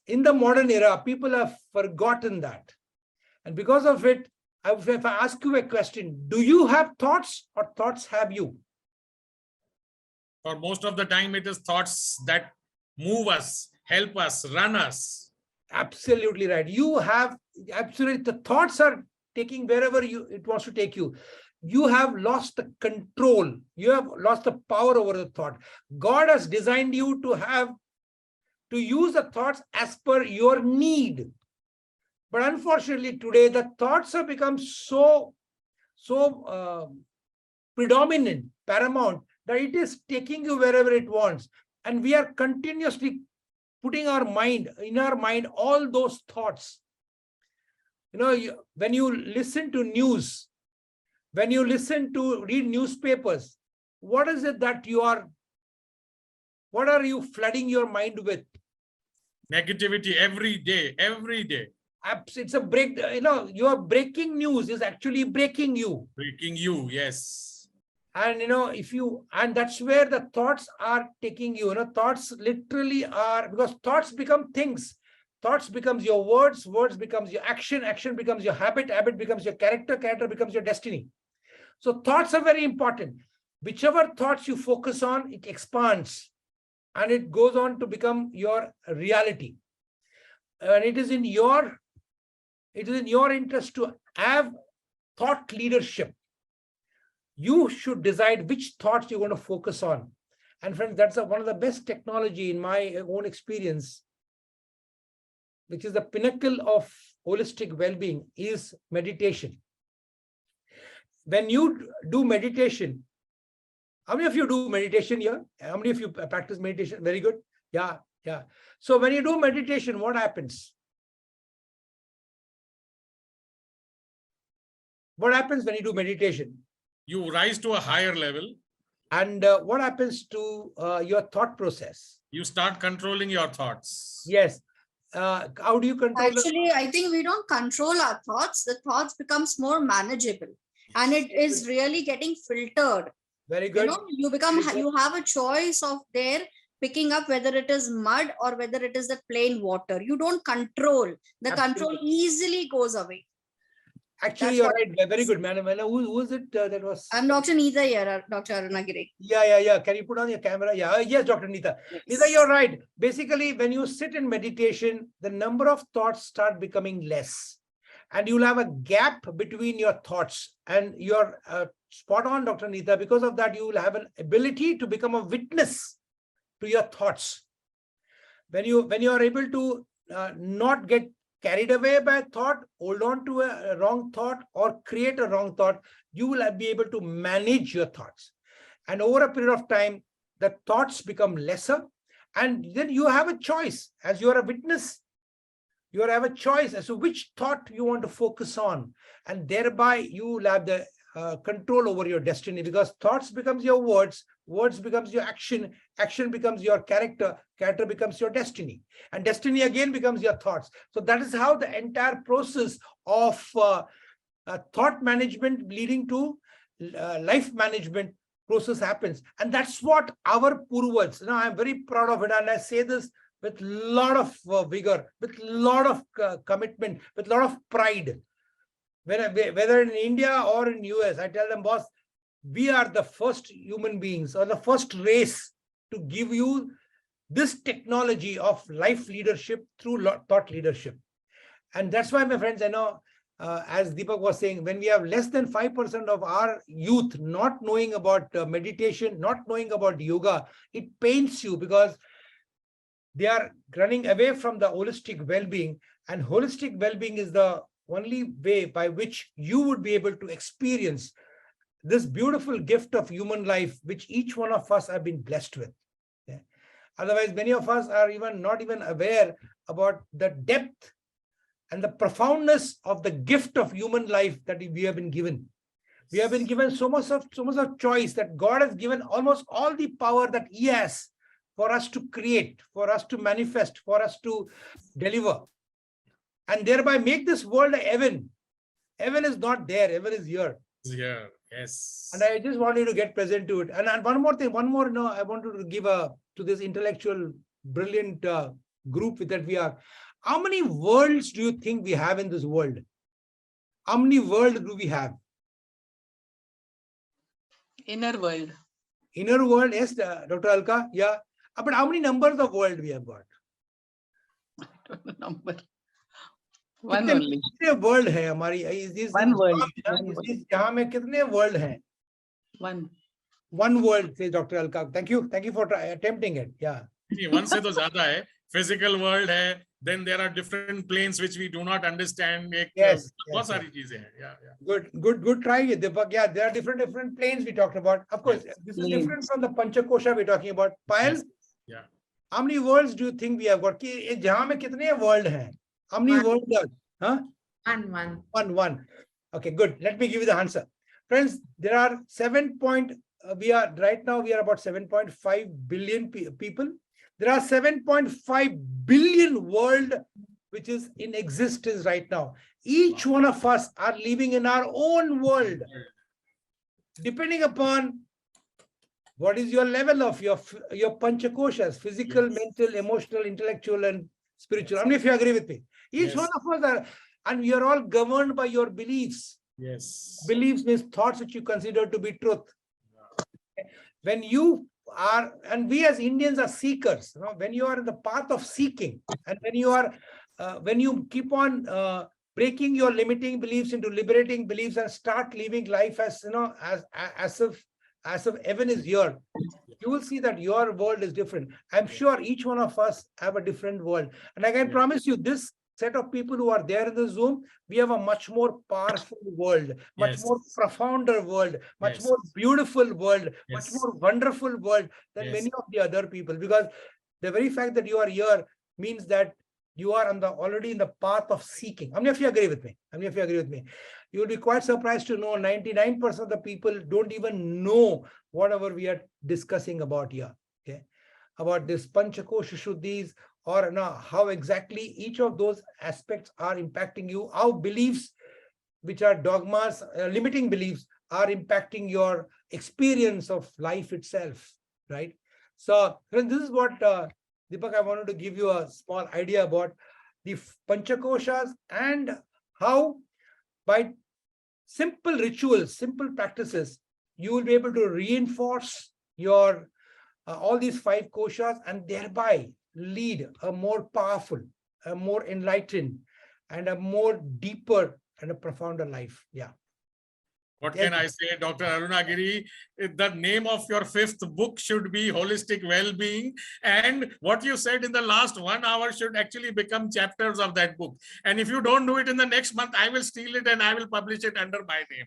C: in the modern era, people have forgotten that. And because of it, if I ask you a question, do you have thoughts, or thoughts have you?
A: For most of the time, it is thoughts that move us, help us, run us.
C: Absolutely right. You have absolutely, the thoughts are taking wherever it wants to take you. You have lost the control. You have lost the power over the thought. God has designed you to use the thoughts as per your need. But unfortunately, today the thoughts have become so predominant, paramount, that it is taking you wherever it wants. And we are continuously putting in our mind all those thoughts. When you listen to news, when you read newspapers, what is it that what are you flooding your mind with?
A: Negativity every day.
C: It's a break, your breaking news is actually breaking you.
A: Breaking you, yes.
C: And and that's where the thoughts are taking you. Thoughts literally are, because thoughts become things. Thoughts becomes your words becomes your action becomes your habit becomes your character becomes your destiny. So thoughts are very important. Whichever thoughts you focus on, it expands and it goes on to become your reality. And it is in your interest to have thought leadership. You should decide which thoughts you're going to focus on. And friends, that's one of the best technology in my own experience, which is the pinnacle of holistic well-being, is meditation. When you do meditation, how many of you do meditation here? How many of you practice meditation? Very good. Yeah. So when you do meditation, what happens? What happens when you do meditation?
A: You rise to a higher level.
C: And what happens to your thought process?
A: You start controlling your thoughts.
C: Yes. How do you control?
E: Actually, I think we don't control our thoughts. The thoughts becomes more manageable, and it is really getting filtered.
C: Very good.
E: You become,
C: Very good.
E: you have a choice of there picking up whether it is mud or whether it is the plain water. You don't control. The control
C: Absolutely.
E: easily goes away.
C: Actually,
E: That's
C: you're
E: what
C: right. Very good, madam. Who is it that was?
E: I'm Dr. Neeta here, Dr. Arunaagiri.
C: Yeah. Can you put on your camera? Yeah. Yes, Dr. Neeta. Neeta, you're right. Basically, when you sit in meditation, the number of thoughts start becoming less. And you'll have a gap between your thoughts. And you're spot on, Dr. Neeta. Because of that, you will have an ability to become a witness to your thoughts. When you are able to not get carried away by a thought, hold on to a wrong thought, or create a wrong thought, you will be able to manage your thoughts. And over a period of time, the thoughts become lesser. And then you have a choice. As you are a witness, you have a choice as to which thought you want to focus on. And thereby, you will have the control over your destiny, because thoughts becomes your words, words becomes your action, action becomes your character, character becomes your destiny, and destiny again becomes your thoughts. So that is how the entire process of thought management leading to life management process happens. And that's what our Purvas, I'm very proud of it, and I say this with a lot of vigor, with a lot of commitment, with a lot of pride. Whether in India or in US, I tell them, boss, we are the first human beings or the first race to give you this technology of life leadership through thought leadership. And that's why, my friends, I know, as Deepak was saying, when we have less than 5% of our youth not knowing about meditation, not knowing about yoga, it pains you, because they are running away from the holistic well-being. And holistic well-being is the only way by which you would be able to experience this beautiful gift of human life, which each one of us have been blessed with. Yeah. Otherwise, many of us are not even aware about the depth and the profoundness of the gift of human life that we have been given. We have been given so much of choice, that God has given almost all the power that He has for us to create, for us to manifest, for us to deliver, and thereby make this world a heaven. Heaven is not there, heaven is here.
A: Yeah, yes.
C: And I just want you to get present to it. And one more thing, I wanted to give to this intellectual, brilliant group that we are. How many worlds do you think we have in this world? How many worlds do we have?
F: Inner world.
C: Inner world, yes, Dr. Alka, yeah. But how many numbers of world we have got?
F: Number. One only.
C: कितने world है हमारी?
F: One world.
C: यहाँ में कितने world हैं? One world, says Dr. Alka. Thank you for attempting it. Yeah.
A: One से तो ज़्यादा है. Physical world है. Then there are different planes which we do not understand.
C: Yes.
A: बहुत सारी चीजें हैं. Yeah.
C: Good try, Deepak. Yeah, there are different planes we talked about. Of course, this is different from the Panchakosha we're talking about. Payal?
A: Yes. Yeah.
C: How many worlds do you think we have got? जहाँ में कितने world हैं? How many worlds are? Huh? One. Okay, good. Let me give you the answer. Friends, there are we are about 7.5 billion people. There are 7.5 billion world which is in existence right now. Each one of us are living in our own world. Depending upon what is your level of your panchakoshas, physical, mental, emotional, intellectual, and spiritual. I mean, if you agree with me. Each one of us are, and we are all governed by your beliefs.
A: Yes.
C: Beliefs means thoughts which you consider to be truth. When you are, and we as Indians are seekers, when you are in the path of seeking, and when you keep on breaking your limiting beliefs into liberating beliefs and start living life as if heaven is here, you will see that your world is different. I'm sure each one of us have a different world. And I can promise you, this set of people who are there in the Zoom, we have a much more powerful world, much more profounder world, much more beautiful world, much more wonderful world than many of the other people. Because the very fact that you are here means that you are already in the path of seeking. How many of you agree with me? You will be quite surprised to know 99% of the people don't even know whatever we are discussing about here. Okay, about this Panchakosha Shuddhis, or how exactly each of those aspects are impacting you, how beliefs, which are dogmas, limiting beliefs, are impacting your experience of life itself, right? So friends, this is what, Deepak, I wanted to give you a small idea about the Panchakoshas and how by simple rituals, simple practices, you will be able to reinforce your all these 5 koshas and thereby lead a more powerful, a more enlightened, and a more deeper and a profounder life. Yeah.
A: What
C: Yes.
A: can I say, Dr. Arunagiri? The name of your 5th book should be Holistic Wellbeing. And what you said in the last 1 hour should actually become chapters of that book. And if you don't do it in the next month, I will steal it and I will publish it under my name.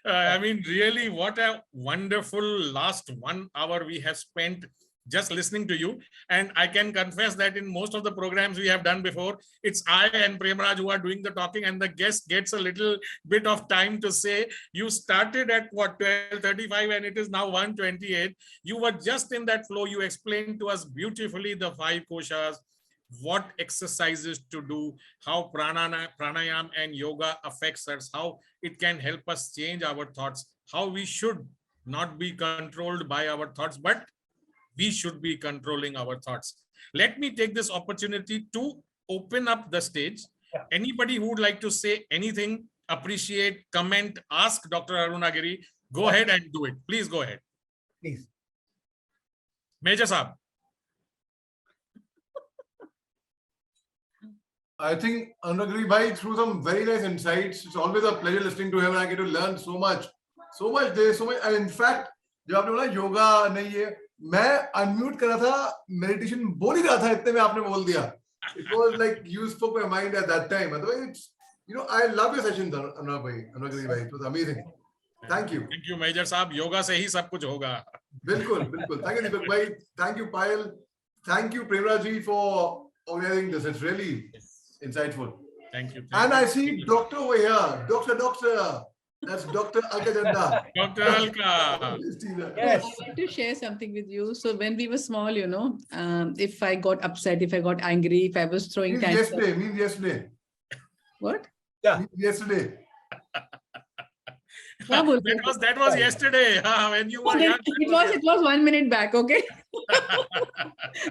A: I mean, really, what a wonderful last 1 hour we have spent just listening to you. And I can confess that in most of the programs we have done before, it's I and Premraj who are doing the talking, and the guest gets a little bit of time to say. You started at what, 12:35, and it is now 1:28. You were just in that flow. You explained to us beautifully the 5 koshas, what exercises to do, how pranayam and yoga affects us, how it can help us change our thoughts, how we should not be controlled by our thoughts, but we should be controlling our thoughts. Let me take this opportunity to open up the stage.
C: Yeah.
A: Anybody who would like to say anything, appreciate, comment, ask Dr. Arunagiri, go ahead and do it. Please go ahead.
C: Please.
A: Major Saab.
G: I think Arunaagiri Bhai threw some very nice insights. It's always a pleasure listening to him, and I get to learn so much. So much there, so much. And in fact, जब आपने बोला योगा नहीं है, मैं unmute कर रहा था, meditation बोल ही रहा था, इतने में आपने बोल दिया. It was like you spoke my mind at that time. Otherwise, it's, you know, I love your sessions, Arunaagiri Bhai. It was amazing. Thank you.
A: Thank you, Major Saab. Yoga से ही सब कुछ होगा.
G: बिल्कुल, बिल्कुल. Thank you, Deepak Bhai. Thank you, Payal. Thank you, Premraj ji, for organizing this. It's really insightful.
A: Thank you.
G: And I see doctor over here. Doctor. That's Dr. Alka.
A: Dr. Alka.
C: Yes.
F: I want to share something with you. So when we were small, you know, if I got upset, if I got angry, if I was throwing tantrums.
G: Means yesterday.
F: What?
C: Yeah.
G: Means yesterday.
A: That was yesterday, when you were young.
F: It was 1 minute back, okay?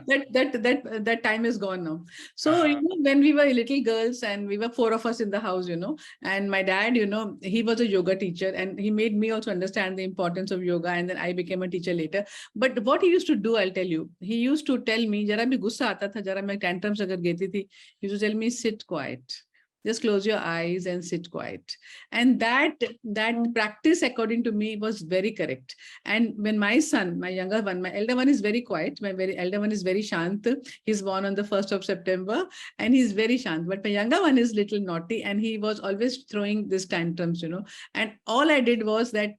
F: that time is gone now. So you know, when we were little girls and we were 4 of us in the house, you know, and my dad, you know, he was a yoga teacher and he made me also understand the importance of yoga, and then I became a teacher later. But what he used to do, I'll tell you, he used to tell me, jara bhi gussa aata tha, jara main tantrums agar geti thi, he used to tell me, sit quiet. Just close your eyes and sit quiet. And that practice, according to me, was very correct. And when my son, my younger one, my elder one is very quiet. My elder one is very shant. He's born on the 1st of September and he's very shant. But my younger one is little naughty and he was always throwing these tantrums, you know. And all I did was that,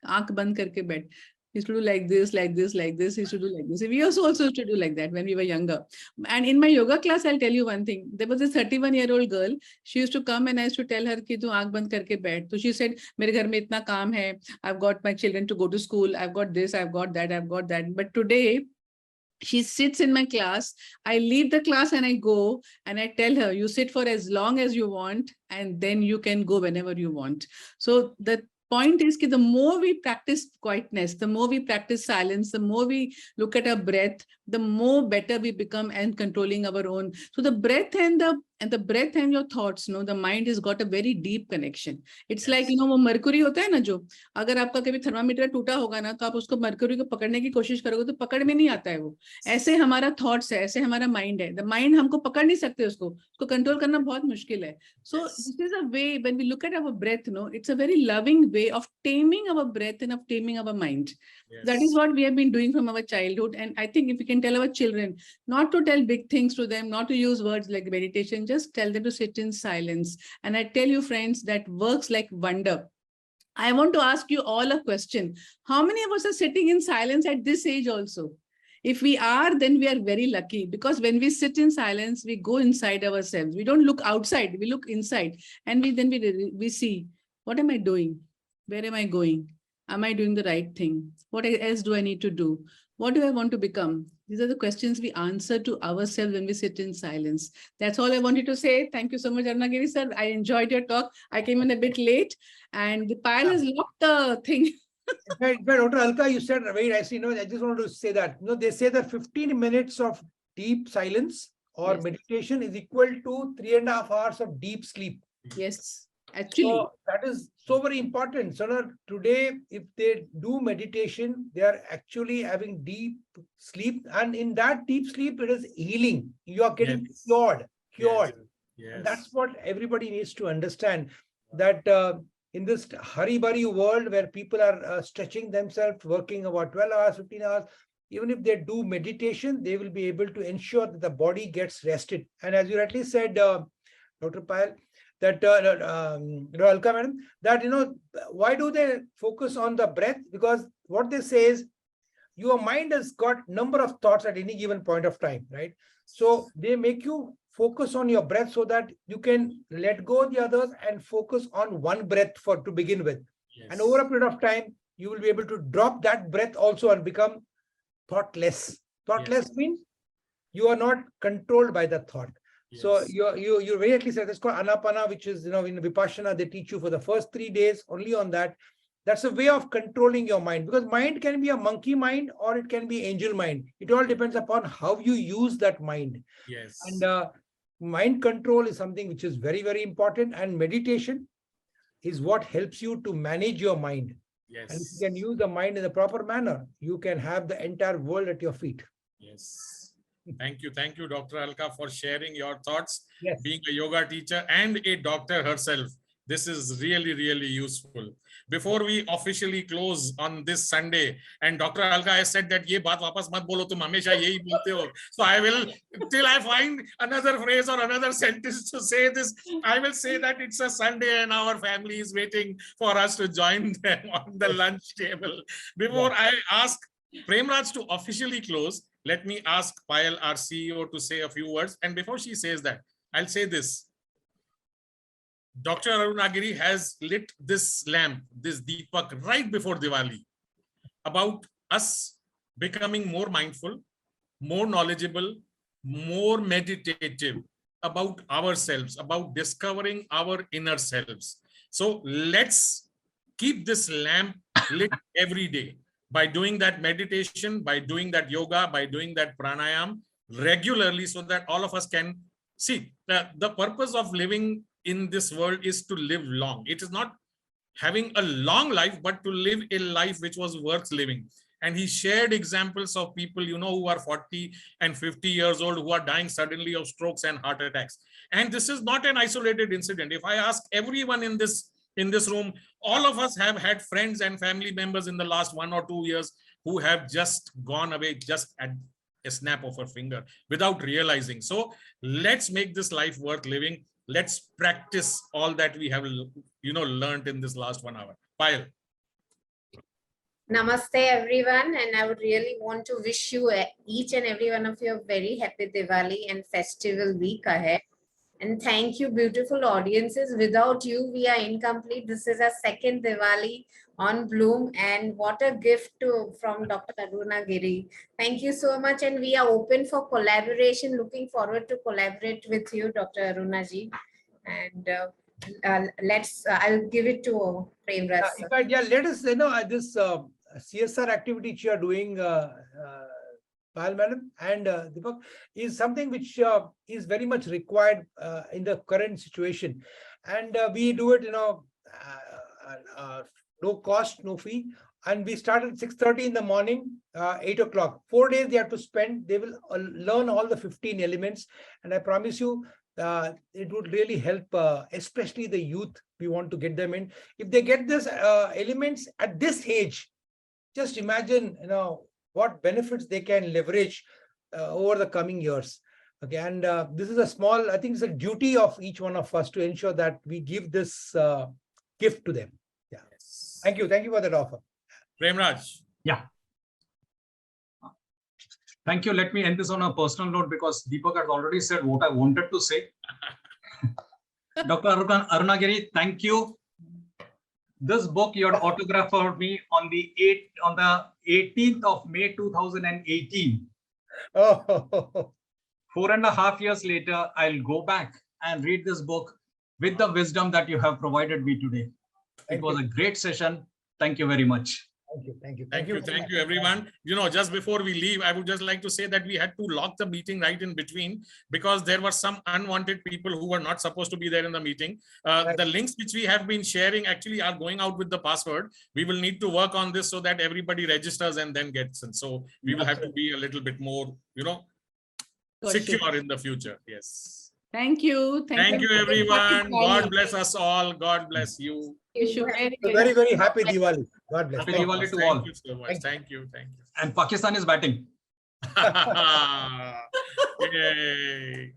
F: aankh band karke baith. He used to do like this, like this, like this. He used to do like this. We also used to do like that when we were younger. And in my yoga class, I'll tell you one thing. There was a 31-year-old girl. She used to come and I used to tell her कि तू आँख बंद करके बैठ. So she said, मेरे घर में इतना काम है. I've got my children to go to school. I've got this, I've got that, I've got that. But today, she sits in my class. I leave the class and I go and I tell her, you sit for as long as you want and then you can go whenever you want. So the point is that the more we practice quietness, the more we practice silence, the more we look at our breath, the more better we become and controlling our own. So the breath and your thoughts, you know, the mind has got a very deep connection. It's like, you know, वो mercury होता है ना जो, अगर आपका कभी thermometer टूटा होगा ना, तो आप उसको mercury को पकड़ने की कोशिश करोगे तो पकड़ में नहीं आता है वो. ऐसे हमारा thoughts है, ऐसे हमारा mind है. The mind हमको पकड़ नहीं सकते उसको control करना बहुत मुश्किल है. So this is a way, when we look at our breath, you know, it's a very loving way of taming our breath and of taming our mind. Yes. That is what we have been doing from our childhood. And I think if we can tell our children not to tell big things to them, not to use words like meditation, just tell them to sit in silence. And I tell you, friends, that works like wonder. I want to ask you all a question. How many of us are sitting in silence at this age also? If we are, then we are very lucky, because when we sit in silence, we go inside ourselves. We don't look outside, we look inside. And we see, what am I doing? Where am I going? Am I doing the right thing? What else do I need to do? What do I want to become? These are the questions we answer to ourselves when we sit in silence. That's all I wanted to say. Thank you so much, Arunaagiri sir. I enjoyed your talk. I came in a bit late, and the pile has locked the thing.
C: But Dr. Alka, you said very nicely. I just want to say that, they say that 15 minutes of deep silence or
F: Yes.
C: meditation is equal to 3.5 hours of deep sleep.
F: Yes, actually.
C: So that is so very important. So now today, if they do meditation, they are actually having deep sleep. And in that deep sleep, it is healing. You are getting
A: Yes.
C: cured.
A: Yes.
C: And that's what everybody needs to understand, that in this hurry-burry world where people are stretching themselves, working about 12 hours, 15 hours, even if they do meditation, they will be able to ensure that the body gets rested. And as you rightly said, Dr. Payal, that Alka madam, that why do they focus on the breath? Because what they say is your mind has got number of thoughts at any given point of time, right? So they make you focus on your breath so that you can let go of the others and focus on one breath to begin with.
A: Yes.
C: And over a period of time, you will be able to drop that breath also and become thoughtless. Thoughtless means you are not controlled by the thought.
A: Yes.
C: So you very rightly said, it's called Anapana, which is, in Vipassana, they teach you for the first 3 days only on that. That's a way of controlling your mind, because mind can be a monkey mind or it can be angel mind. It all depends upon how you use that mind.
A: Yes.
C: And mind control is something which is very, very important. And meditation is what helps you to manage your mind.
A: Yes.
C: And if you can use the mind in the proper manner, you can have the entire world at your feet.
A: Yes. Thank you, Dr. Alka, for sharing your thoughts.
C: Yes.
A: Being a yoga teacher and a doctor herself, this is really, really useful. Before we officially close on this Sunday, and Dr. Alka has said that ye baat wapas mat bolo, tum hamesha yehi bolte ho. So I will, till I find another phrase or another sentence to say this, I will say that it's a Sunday and our family is waiting for us to join them on the lunch table. Before I ask Premraj to officially close, let me ask Payal, our CEO, to say a few words. And before she says that, I'll say this. Dr. Arunaagiri has lit this lamp, this Deepak, right before Diwali, about us becoming more mindful, more knowledgeable, more meditative about ourselves, about discovering our inner selves. So let's keep this lamp lit every day by doing that meditation, by doing that yoga, by doing that pranayam regularly, so that all of us can see that the purpose of living in this world is to live long. It is not having a long life, but to live a life which was worth living. And he shared examples of people, who are 40 and 50 years old, who are dying suddenly of strokes and heart attacks. And this is not an isolated incident. If I ask everyone in this room, all of us have had friends and family members in the last 1 or 2 years who have just gone away just at a snap of a finger without realizing. So let's make this life worth living. Let's practice all that we have, learned in this last 1 hour. Payal.
H: Namaste, everyone. And I would really want to wish you, each and every one of you, a very happy Diwali and festival week ahead. And thank you, beautiful audiences. Without you, we are incomplete. This is our second Diwali on Bloom. And what a gift from Dr. Arunaagiri. Thank you so much. And we are open for collaboration. Looking forward to collaborate with you, Dr. Arunaji. And I'll give it to Premraj.
C: In fact, let us, this CSR activity which you are doing, Payal madam and Deepak, is something which is very much required in the current situation. And we do it, no cost, no fee. And we start at 6:30 in the morning, 8 o'clock. 4 days they have to spend. They will learn all the 15 elements. And I promise you, it would really help, especially the youth. We want to get them in. If they get this elements at this age, just imagine, what benefits they can leverage over the coming years. Okay, and this is a small, I think it's a duty of each one of us to ensure that we give this gift to them. Yeah.
A: Yes.
C: Thank you for that offer.
A: Premraj.
B: Yeah. Thank you. Let me end this on a personal note, because Deepak has already said what I wanted to say. Dr. Arunaagiri, thank you. This book you had autographed for me on the 18th of May 2018.
C: Oh,
B: 4.5 years later, I'll go back and read this book with the wisdom that you have provided me today. It was a great session. Thank you very much.
C: thank you, thank you,
A: Thank you, everyone. Just before we leave, I would just like to say that we had to lock the meeting right in between because there were some unwanted people who were not supposed to be there in the meeting. The links which we have been sharing actually are going out with the password. We will need to work on this so that everybody registers and then gets in. So we will have to be a little bit more, secure in the future. Yes.
F: Thank you.
A: Thank you,
F: Happy
A: everyone.
F: Diwali.
A: God bless us all. God bless you.
F: Wish you very,
C: very, very happy Diwali. God bless.
B: Happy
C: Thank you.
B: Diwali to all.
A: Thank you so much. Thank you.
B: And Pakistan is batting.
A: Yay.